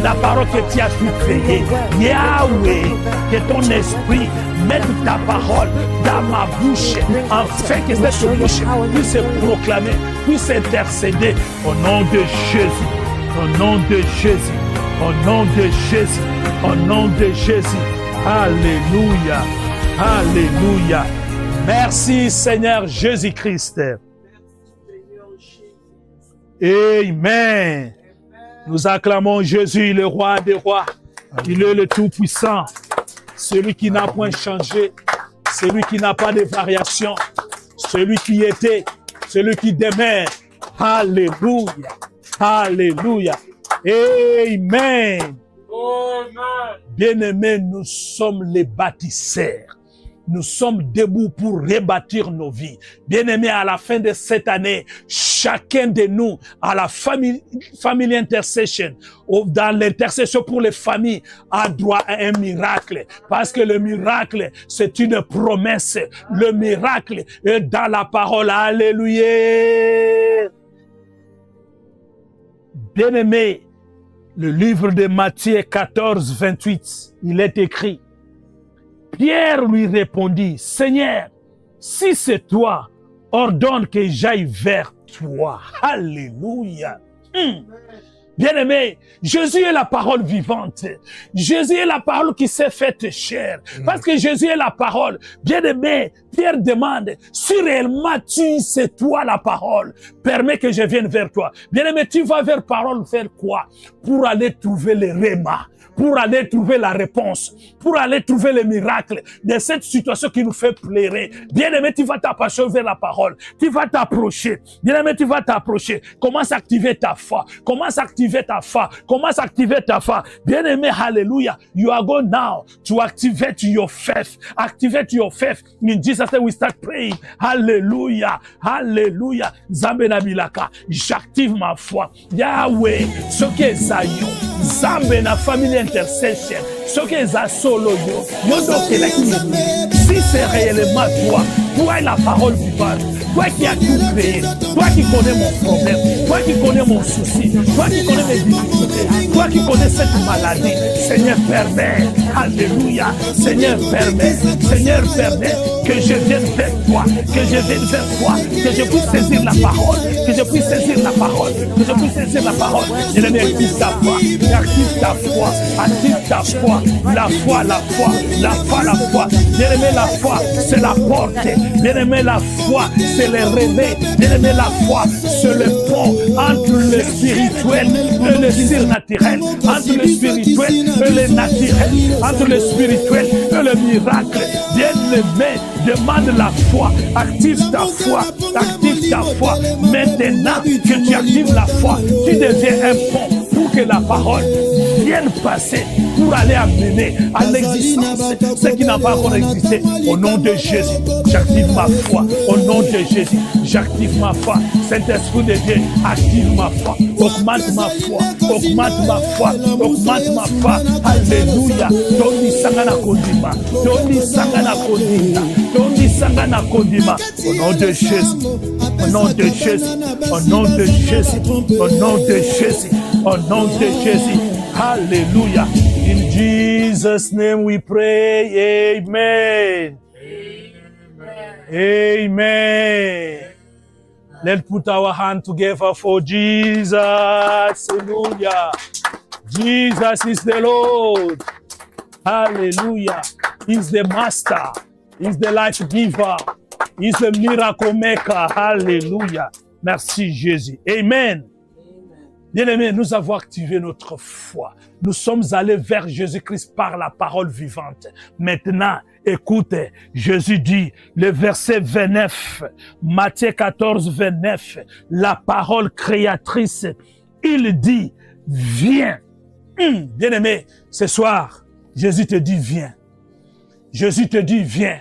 la parole que tu as tout créé. Yahweh, que ton esprit mette ta parole dans ma bouche, afin que cette bouche puisse se proclamer, puisse intercéder au nom de Jésus, au nom de Jésus, au nom de Jésus, au nom de Jésus. Alléluia, alléluia. Merci Seigneur Jésus-Christ. Amen. Nous acclamons Jésus, le roi des rois. Il est le Tout-Puissant, celui qui n'a point changé, celui qui n'a pas de variation, celui qui était, celui qui demeure. Alléluia. Alléluia. Amen. Bien-aimés, nous sommes les bâtisseurs. Nous sommes debout pour rebâtir nos vies. Bien-aimés, à la fin de cette année, chacun de nous, à la family intercession, dans l'intercession pour les familles, a droit à un miracle. Parce que le miracle, c'est une promesse. Le miracle est dans la parole. Alléluia. Bien-aimés, le livre de Matthieu 14, 28, il est écrit: Pierre lui répondit, Seigneur, si c'est toi, ordonne que j'aille vers toi. Alléluia. Bien-aimé, Jésus est la parole vivante. Jésus est la parole qui s'est faite chair. Parce que Jésus est la parole. Bien-aimé, Pierre demande, si réellement c'est toi la parole, permets que je vienne vers toi. Bien-aimé, tu vas vers parole faire quoi? Pour aller trouver les rémas, pour aller trouver la réponse, pour aller trouver le miracle de cette situation qui nous fait pleurer. Bien-aimé, tu vas t'approcher vers la parole. Tu vas t'approcher. Bien-aimé, tu vas t'approcher. Commence à activer ta foi. Commence à activer ta foi. Commence à activer ta foi. Bien-aimé, hallelujah. You are going now to activate your faith. Activate your faith. In Jesus' name we start praying. Hallelujah. Hallelujah. Zambe na bilaka. J'active ma foi. Yahweh, ce qui est Zayon. Zambe na famille intercession. Ce qui est Solo yo. Si c'est réellement toi, toi est la parole vivante. Toi qui as tout créé, toi qui connais mon problème, toi qui connais mon souci, toi qui connais mes difficultés, toi qui connais cette maladie, Seigneur permet, alléluia, Seigneur permet que je vienne vers toi, que je vienne vers toi, que je puisse saisir la parole, que je puisse saisir la parole, que je puisse saisir la parole. Je le mets, active ta foi, active ta foi, active ta foi, la foi, la foi, la foi, la foi. Bien aimé, la foi, c'est la porte. Bien aimé, la foi, c'est le réveil. Bien aimé, la foi, c'est le pont entre le spirituel et le surnaturel, entre le spirituel et le naturel, entre le spirituel et le miracle. Bien aimé, demande la foi, active ta foi, active ta foi. Maintenant que tu actives la foi, tu deviens un pont pour que la parole vienne passer, pour aller amener à l'existence ce qui n'a pas encore existé. Au nom de Jésus, j'active ma foi. Au nom de Jésus, j'active ma foi. Saint-Esprit de Dieu, active ma foi. Augmente ma foi. Augmente ma foi. Augmente ma foi. Alléluia. Toni sangana kodima. Toni sangana kodima. Toni sangana kodima. Au nom de Jésus. Au nom de Jésus. Au nom de Jésus. Au nom de Jésus. Au nom de Jésus. Hallelujah. In Jesus' name we pray. Amen. Amen. Let's put our hand together for Jesus. Hallelujah. Jesus is the Lord. Hallelujah. He's the Master. He's the life giver. He's the miracle maker. Hallelujah. Merci Jésus. Amen. Bien-aimés, nous avons activé notre foi. Nous sommes allés vers Jésus-Christ par la parole vivante. Maintenant, écoutez, Jésus dit, le verset 29, Matthieu 14, 29, la parole créatrice, il dit, viens. Bien-aimé, ce soir, Jésus te dit, viens. Jésus te dit, viens.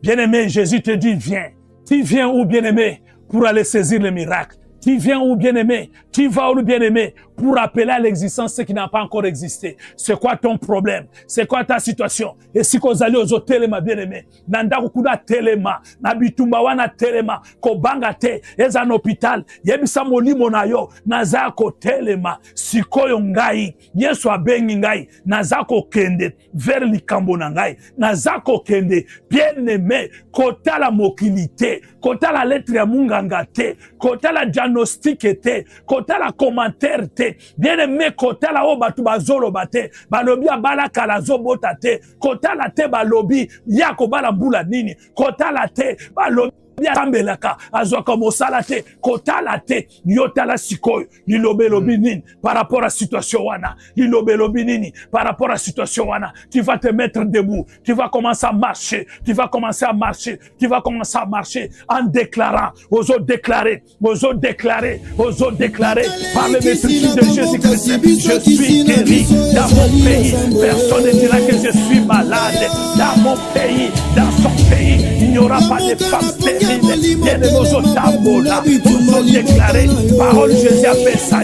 Bien-aimé, Jésus te dit, viens. Tu viens où, bien-aimé, pour aller saisir le miracle? Tu viens où, bien-aimé? Tu vas où, bien-aimé? Pour appeler à l'existence ce qui n'a pas encore existé. C'est quoi ton problème? C'est quoi ta situation? Et si vous allez aux hôtels, ma bien-aimé, nanda kukuda telema, na bitumba wana telema, ko banga te, eza un hôpital, yebisa molimo na yo, naza ko telema, sikoyo ngai, yesu abengi ngai, naza ko kende, vers likambo na ngai, naza ko kende, bien-aimé, kota la mokilité, kota la lettre ya munganga te, kota la diagnostic te, kota la commentaire te, bien-aimé, kota la o batu bazolo bate, balobi abala kalazo bota te, kota la te balobi, yako bala mbula nini, kota la te, balobi, Kambelaka, azwaka mosala te, kota la te, yotala sikoyo, lilobelobi nini, par rapport à situation wana, lilobelobi nini, par rapport à situation wana, tu vas te mettre debout, tu vas commencer à marcher, tu vas commencer à marcher, tu vas commencer à marcher en déclarant, oso déclarer, par le mépris de Jésus-Christ, je suis guéri dans mon pays, personne ne dira que je suis malade, dans mon pays, dans son pays, il n'y aura pas de femmes stériles. Bien-aimé, nous déclaré, parole Jésus a fait ça,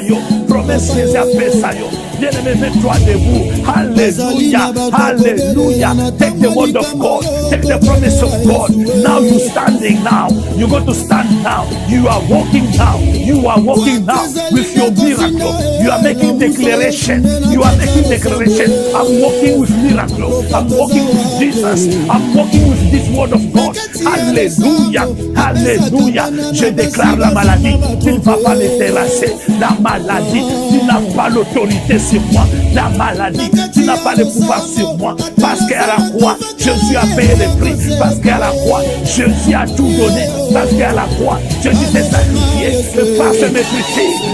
promesse Jésus a fait ça. Bien-aimé, mets-toi debout. Alléluia, alléluia. Take the word of God, take the promise of God. Now you standing now. You got to stand now. You are walking now. You are walking now with your miracle. You are making declaration. You are making declaration. I'm walking with miracle. I'm walking with Jesus. I'm walking with this word of God. Alléluia. Alléluia. Je déclare la maladie. Tu ne vas pas les terrasser. La maladie, tu n'as pas l'autorité sur moi. La maladie, tu n'as pas le pouvoir sur moi. Parce qu'à la croix, Jésus a payé le prix. Parce qu'à la croix, Jésus a tout donné. Parce qu'à la croix, Jésus s'est sacrifié. Par ce mépris,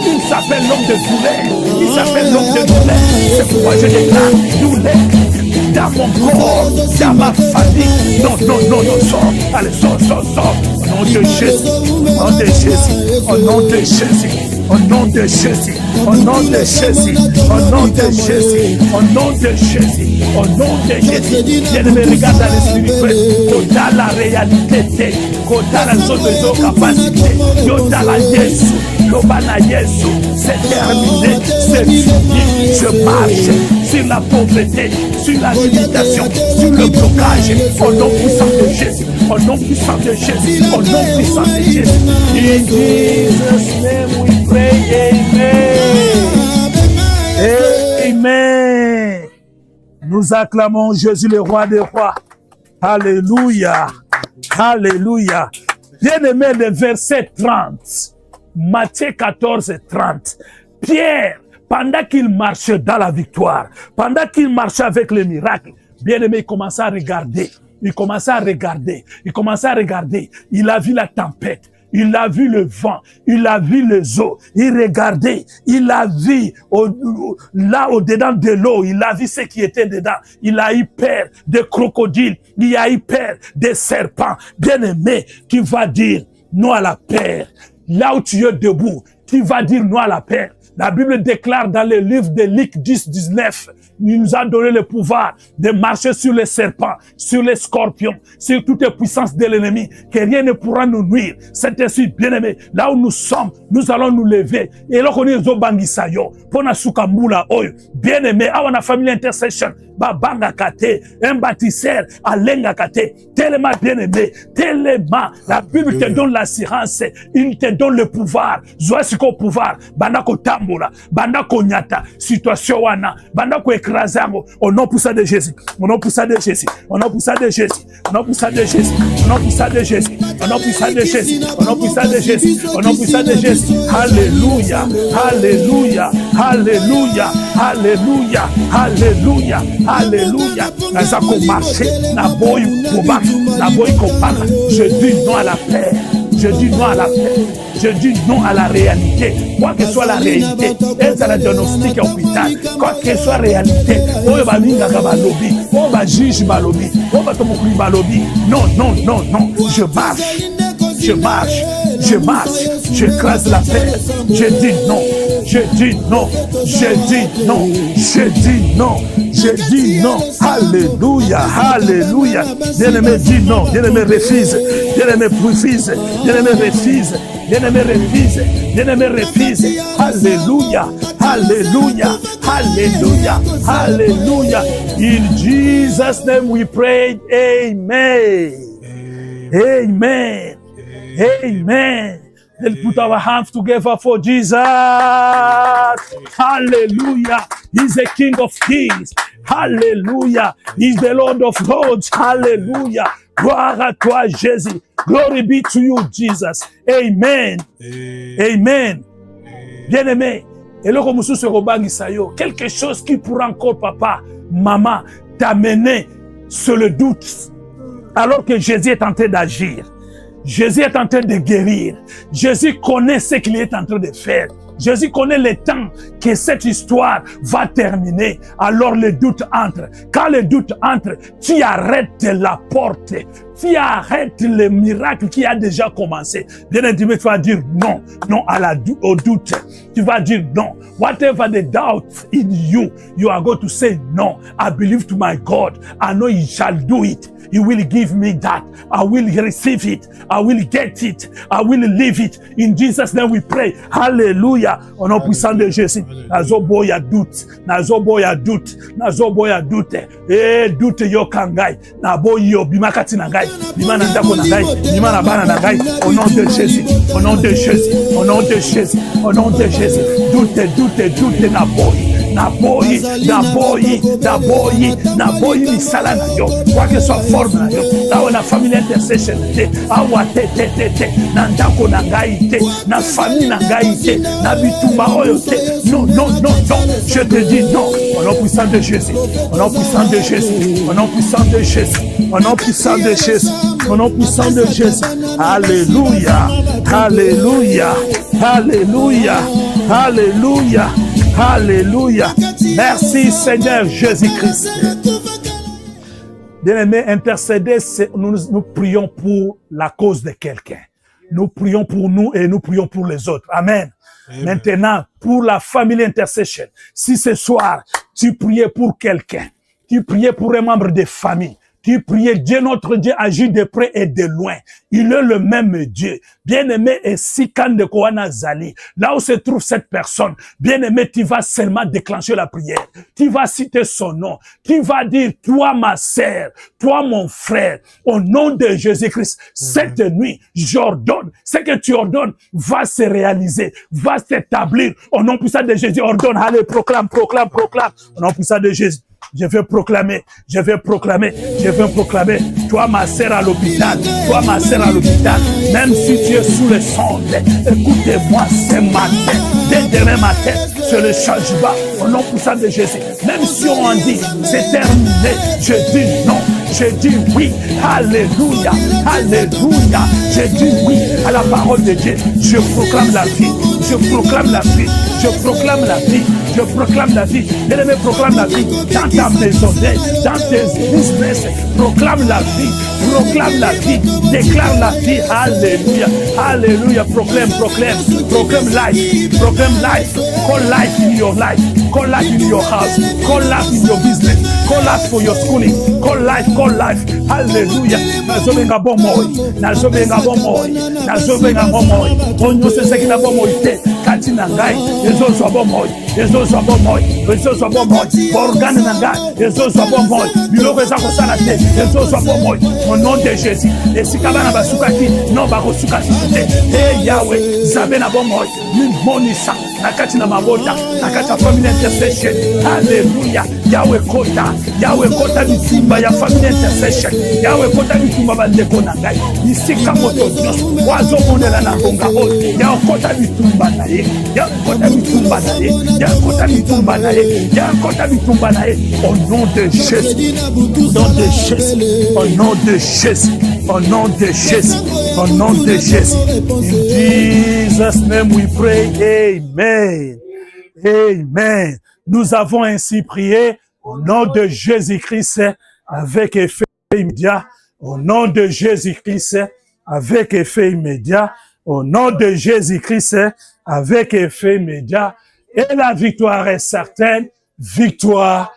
il s'appelle l'homme de douleur. Il s'appelle l'homme de douleur. C'est pourquoi je déclare douleur dans mon corps, dans ma famille. Non, non, non, non, sors. Allez, sors, sors, sors. Au nom de Jésus, au nom de Jésus, au nom de Jésus, au nom de Jésus, au nom de Jésus, au nom de Jésus, au nom de Jésus, au nom de Jésus. Bien-aimé, regarde dans l'esprit spirituel, dans la réalité, dans la zone de capacité, dans la Jésus. L'Obana Yesu, c'est terminé, c'est fini. Je marche sur la pauvreté, sur la limitation, sur le blocage. Au nom puissant de Jésus, au nom puissant de Jésus, au nom puissant de Jésus. In Jesus' name we pray, amen. Amen. Nous acclamons Jésus le roi des rois. Alléluia. Alléluia. Bien-aimé, le verset 30. Matthieu 14, 30. Pierre, pendant qu'il marchait dans la victoire, pendant qu'il marchait avec les miracles, bien-aimé, il commençait à regarder. Il commençait à regarder. Il commençait à regarder. Il a vu la tempête. Il a vu le vent, il a vu les eaux, il regardait, il a vu là au-dedans de l'eau, il a vu ce qui était dedans. Il a eu peur des crocodiles, il a eu peur des serpents. Bien-aimé, tu vas dire non à la peur. Là où tu es debout, tu vas dire non à la peur. La Bible déclare dans le livre de Luc 10, 19, il nous a donné le pouvoir de marcher sur les serpents, sur les scorpions, sur toutes les puissances de l'ennemi, que rien ne pourra nous nuire. C'est ainsi, bien-aimé, là où nous sommes, nous allons nous lever. Et là, on est au Bangisayo, pour na Sukambula Oyo, bien-aimé, à la famille intercession, Babanga Kate, un bâtisseur, Alenga Kate, tellement bien-aimé, tellement, la Bible te donne l'assurance, il te donne le pouvoir, Zoasiko pouvoir, Bandako Tambola, Bandako Nyata, situation wana, Bandako Ekrazango, au nom puissant de Jésus, au nom puissant de Jésus, au nom puissant de Jésus, au nom puissant de Jésus, au nom puissant de Jésus, au nom puissant de Jésus, au nom puissant de Jésus, au nom puissant de Jésus, Alléluia, Alléluia, Alléluia, Alléluia, Alléluia, Alléluia. Nazako marché, Naboy Koba, Naboy Kopala. Je dis non à la paix. Je dis non à la paix. Je dis non à la réalité. Quoi que soit la réalité, elle a la diagnostic à l'hôpital. Quoi que soit la réalité, on va venir à Balobi, on va juger Balobi, on va tomber Balobi. Non, non, non, non. Je marche. Je marche. Je marche. Je crase la paix. Je dis non. Je dis non. Je dis non. Je dis non. Je dis non. Alléluia. Alléluia. Bien-aimé, dis non. Bien-aimé, refuse. Bien-aimé, refuse. Bien-aimé, refuse. Bien-aimé, refuse. Bien-aimé, refuse. Alléluia. Alléluia. Alléluia. Alléluia. In Jesus' name we pray. Amen. Amen. Amen. Let's put our hands together for Jesus. Hallelujah. He's the King of Kings. Hallelujah. He's the Lord of Lords. Hallelujah. Gloire à toi, Jésus. Glory be to you, Jesus. Amen. Amen. Bien-aimé, et là, comme quelque chose qui pourra encore, papa, maman, t'amener sur le doute, alors que Jésus est en train d'agir. Jésus est en train de guérir. Jésus connaît ce qu'il est en train de faire. Jésus connaît le temps que cette histoire va terminer. Alors le doute entre. Quand le doute entre, tu arrêtes la porte. Tu arrêtes le miracle qui a déjà commencé. Bien entendu, tu vas dire non. Non au doute. Tu vas dire non. Whatever the doubt in you, you are going to say no. I believe to my God. I know He shall do it. He will give me that. I will receive it. I will get it. I will live it. In Jesus' name we pray. Hallelujah. Au nom puissant de Jésus. Nazobo ya doute. Nazobo ya doute. Nazobo ya doute. Doute yo kangai. Nabo yo bimakati nangai. Bimana ndako nangai. Bimana bana nangai. Au nom de Jésus. Au nom de Jésus. Au nom de Jésus. Au nom de Jésus. Doute naboyi. Naboyi misala na yo. Quoi que soit forme na yo. Là na family intercession te. Awa te. Na ndako na ngai te. Na famille na ngai te. Na bitumba oyo te. Non. Je te dis non. Au nom puissant de Jésus. Au nom puissant de Jésus. Au nom puissant de Jésus. Au nom puissant de Jésus. Au nom puissant de Jésus. Alléluia. Alléluia. Alléluia. Alléluia. Alléluia. Merci Seigneur Jésus-Christ. Bien-aimés, intercéder, nous prions pour la cause de quelqu'un. Nous prions pour nous et nous prions pour les autres. Amen. Maintenant, pour la family intercession, si ce soir, tu priais pour quelqu'un, tu priais pour un membre de famille, tu priais, Dieu notre Dieu agit de près et de loin. Il est le même Dieu. Bien-aimé, et si quand de Koana Zali, là où se trouve cette personne, bien-aimé, tu vas seulement déclencher la prière. Tu vas citer son nom. Tu vas dire, toi ma sœur, toi mon frère, au nom de Jésus-Christ, cette nuit, j'ordonne, ce que tu ordonnes va se réaliser, va s'établir. Au nom puissant de Jésus, ordonne, allez, proclame. Au nom puissant de Jésus. Je vais proclamer. Toi, ma sœur à l'hôpital. Même si tu es sous le sonde, écoutez-moi ce matin. Dès demain matin, je ne change pas. Au nom puissant de Jésus. Même si on en dit, c'est terminé. Je dis non. Je dis oui. Alléluia. Je dis oui à la parole de Dieu. Je proclame la vie. Je proclame la vie. Bien-aimé, proclame la vie. Dans ta maison, dans tes business, proclame la vie. Déclare la vie. Alléluia. Proclame life. Call life in your life. Call life in your house. Call life in your business. Call life for your schooling. Call life. Alléluia. Nazobenga bomoi. Onyo sese kina bomoi te. Kati na ngai. Ezozwa bomoi. Organe na ngai. Ezozwa bomoi. Biloko eza kosala te. Ezozwa bomoi. Au nom de Jésus. Esika bana basukaki. Non bakosuka te. Hey Yahweh. Zabe na bomoi. Monisa. Nakati na mabota. Nakati na family intercession. Alléluia. Yahweh kota bitumba ya family intercession. Yahweh kota bitumba bandeko na ngai. Isika moto nyonso. Wazo mondela na bonga o. Yahweh kota bitumba na ye. Au nom de Jésus. In Jesus' name we pray. Amen. Nous avons ainsi prié au nom de Jésus-Christ avec effet immédiat. Au nom de Jésus-Christ avec effet immédiat. Au nom de Jésus-Christ avec effet immédiat. Et la victoire est certaine. Victoire.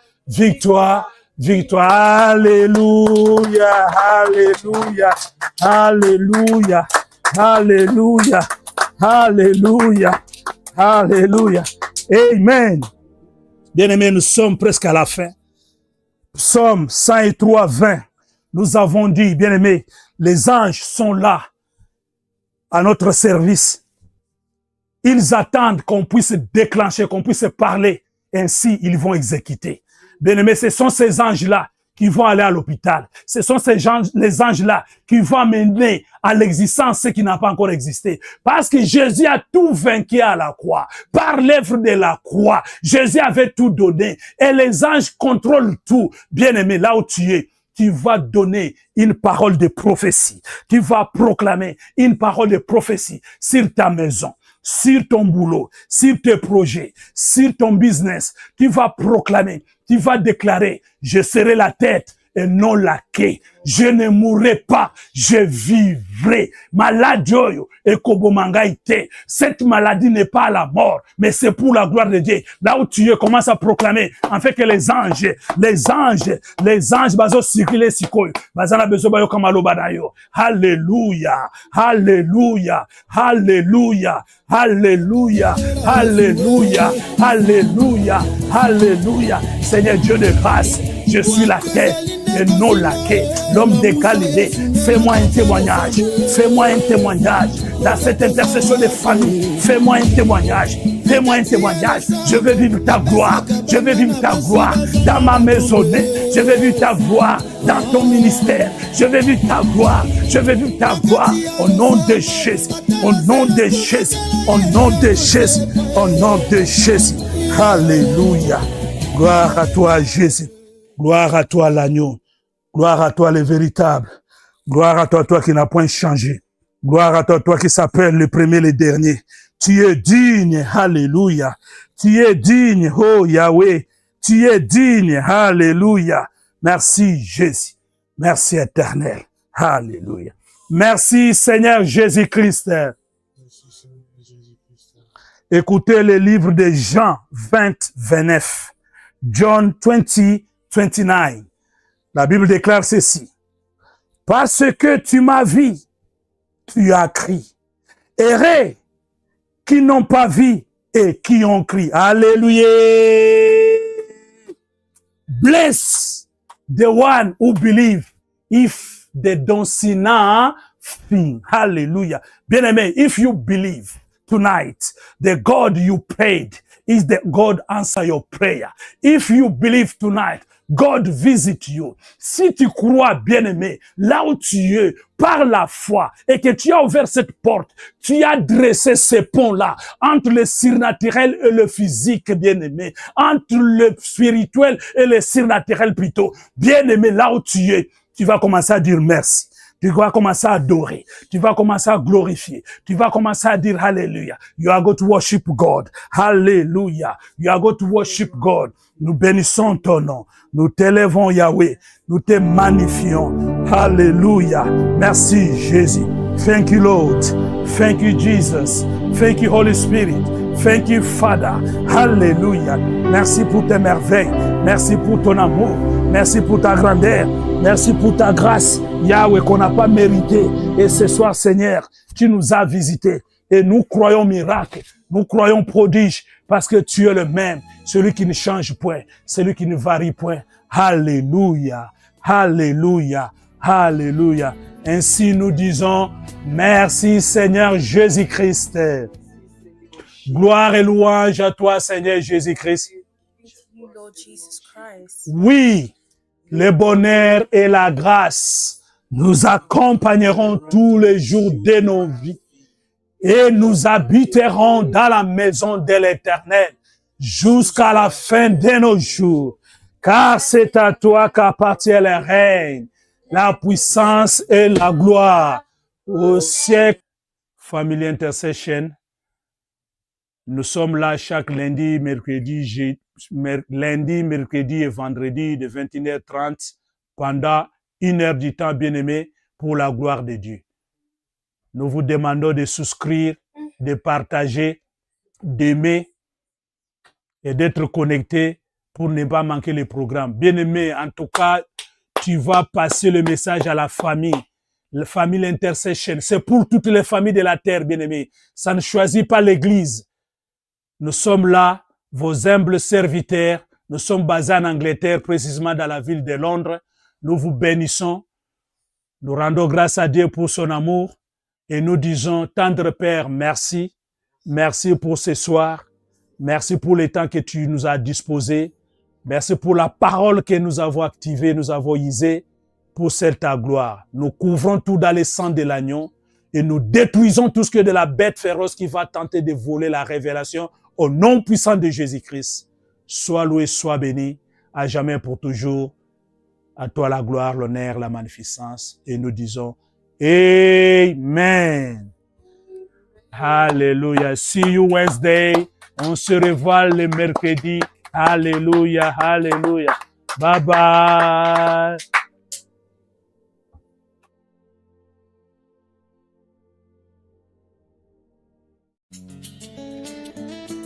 Alléluia. Alléluia. Alléluia. Amen. Bien-aimés, nous sommes presque à la fin. Psaume 103, 20. Nous avons dit, bien-aimés, les anges sont là à notre service. Ils attendent qu'on puisse déclencher, qu'on puisse parler. Ainsi, ils vont exécuter. Bien-aimés, ce sont ces anges-là qui vont aller à l'hôpital. Ce sont les anges-là qui vont amener à l'existence ce qui n'a pas encore existé. Parce que Jésus a tout vaincu à la croix. Par l'œuvre de la croix, Jésus avait tout donné. Et les anges contrôlent tout. Bien-aimé, là où tu es, tu vas donner une parole de prophétie. Tu vas proclamer une parole de prophétie sur ta maison, sur ton boulot, sur tes projets, sur ton business. Tu vas proclamer, tu vas déclarer, je serai la tête et non la queue. Je ne mourrai pas, je vivrai. Maladie et kobomangaïté. Cette maladie n'est pas la mort, mais c'est pour la gloire de Dieu. Là où tu es, commence à proclamer, en fait que les anges, bazo circuler sikoyo. Bazana bezo bayo kamalo badayo. Alléluia, alléluia, alléluia, alléluia, alléluia, alléluia, alléluia. Seigneur Dieu de grâce, je suis la tête et non la queue. L'homme de Galilée, fais-moi un témoignage. Fais-moi un témoignage. Dans cette intercession de famille, fais-moi un témoignage. Fais-moi un témoignage. Je veux vivre ta gloire. Je veux vivre ta gloire dans ma maisonnée. Je veux vivre ta gloire dans ton ministère. Je veux vivre ta gloire. Je veux vivre ta gloire au nom de Jésus. Au nom de Jésus. Au nom de Jésus. Au nom de Jésus. Alléluia. Gloire à toi, Jésus. Gloire à toi, l'agneau. Gloire à toi, le véritable. Gloire à toi, toi qui n'as point changé. Gloire à toi, toi qui s'appelle le premier, le dernier. Tu es digne, alléluia. Tu es digne, oh Yahweh. Tu es digne, alléluia. Merci Jésus. Merci éternel. Alléluia. Merci Seigneur Jésus-Christ. Écoutez le livre de Jean 20, 29. John 20, 29. La Bible déclare ceci. Parce que tu m'as vu, tu as crié. Heureux qui n'ont pas vu et qui ont crié. Alléluia. Bless the one who believe if they don't see nothing. Hallelujah. Bien-aimé, if you believe tonight, the God you prayed is the God answer your prayer. If you believe tonight, God visit you. Si tu crois, bien-aimé, là où tu es, par la foi, et que tu as ouvert cette porte, tu as dressé ces ponts-là, entre le surnaturel et le physique, bien-aimé, entre le spirituel et le surnaturel plutôt. Bien-aimé, là où tu es, tu vas commencer à dire merci. Tu vas commencer à adorer. Tu vas commencer à glorifier. Tu vas commencer à dire Alléluia. You are going to worship God. Hallelujah. You are going to worship God. Nous bénissons ton nom. Nous t'élèvons Yahweh. Nous te magnifions. Hallelujah. Merci Jésus. Thank you Lord. Thank you Jesus. Thank you Holy Spirit. Thank you Father. Hallelujah. Merci pour tes merveilles. Merci pour ton amour. Merci pour ta grandeur. Merci pour ta grâce, Yahweh, qu'on n'a pas mérité. Et ce soir, Seigneur, tu nous as visités. Et nous croyons miracle. Nous croyons prodige. Parce que tu es le même. Celui qui ne change point. Celui qui ne varie point. Alléluia. Alléluia. Alléluia. Ainsi nous disons, merci Seigneur Jésus-Christ. Gloire et louange à toi, Seigneur Jésus-Christ. Oui, le bonheur et la grâce nous accompagneront tous les jours de nos vies et nous habiterons dans la maison de l'Éternel jusqu'à la fin de nos jours. Car c'est à toi qu'appartient le règne, la puissance et la gloire au siècle. Family Intercession, nous sommes là chaque lundi, mercredi et vendredi de 21h30 pendant 1 heure du temps, bien-aimé, pour la gloire de Dieu. Nous vous demandons de souscrire, de partager, d'aimer et d'être connecté pour ne pas manquer les programmes. Bien-aimé, en tout cas, tu vas passer le message à la famille. la famille Intercession. C'est pour toutes les familles de la terre, bien-aimés. Ça ne choisit pas l'Église. Nous sommes là, vos humbles serviteurs. Nous sommes basés en Angleterre, précisément dans la ville de Londres. Nous vous bénissons. Nous rendons grâce à Dieu pour son amour. Et nous disons, tendre Père, merci. Merci pour ce soir. Merci pour le temps que tu nous as disposé. Merci pour la parole que nous avons activée, nous avons usée pour cette ta gloire. Nous couvrons tout dans le sang de l'agneau et nous détruisons tout ce que de la bête féroce qui va tenter de voler la révélation au nom puissant de Jésus-Christ. Sois loué, sois béni, à jamais pour toujours. À toi la gloire, l'honneur, la magnificence. Et nous disons Amen. Alléluia. See you Wednesday. On se revoit le mercredi. Alléluia, alléluia. Bye bye.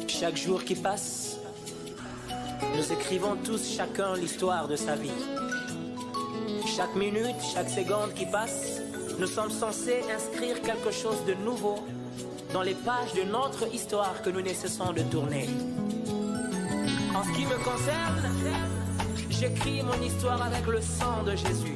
Chaque jour qui passe, nous écrivons tous chacun l'histoire de sa vie. Chaque minute, chaque seconde qui passe, nous sommes censés inscrire quelque chose de nouveau dans les pages de notre histoire que nous ne cessons de tourner. En ce qui me concerne, j'écris mon histoire avec le sang de Jésus.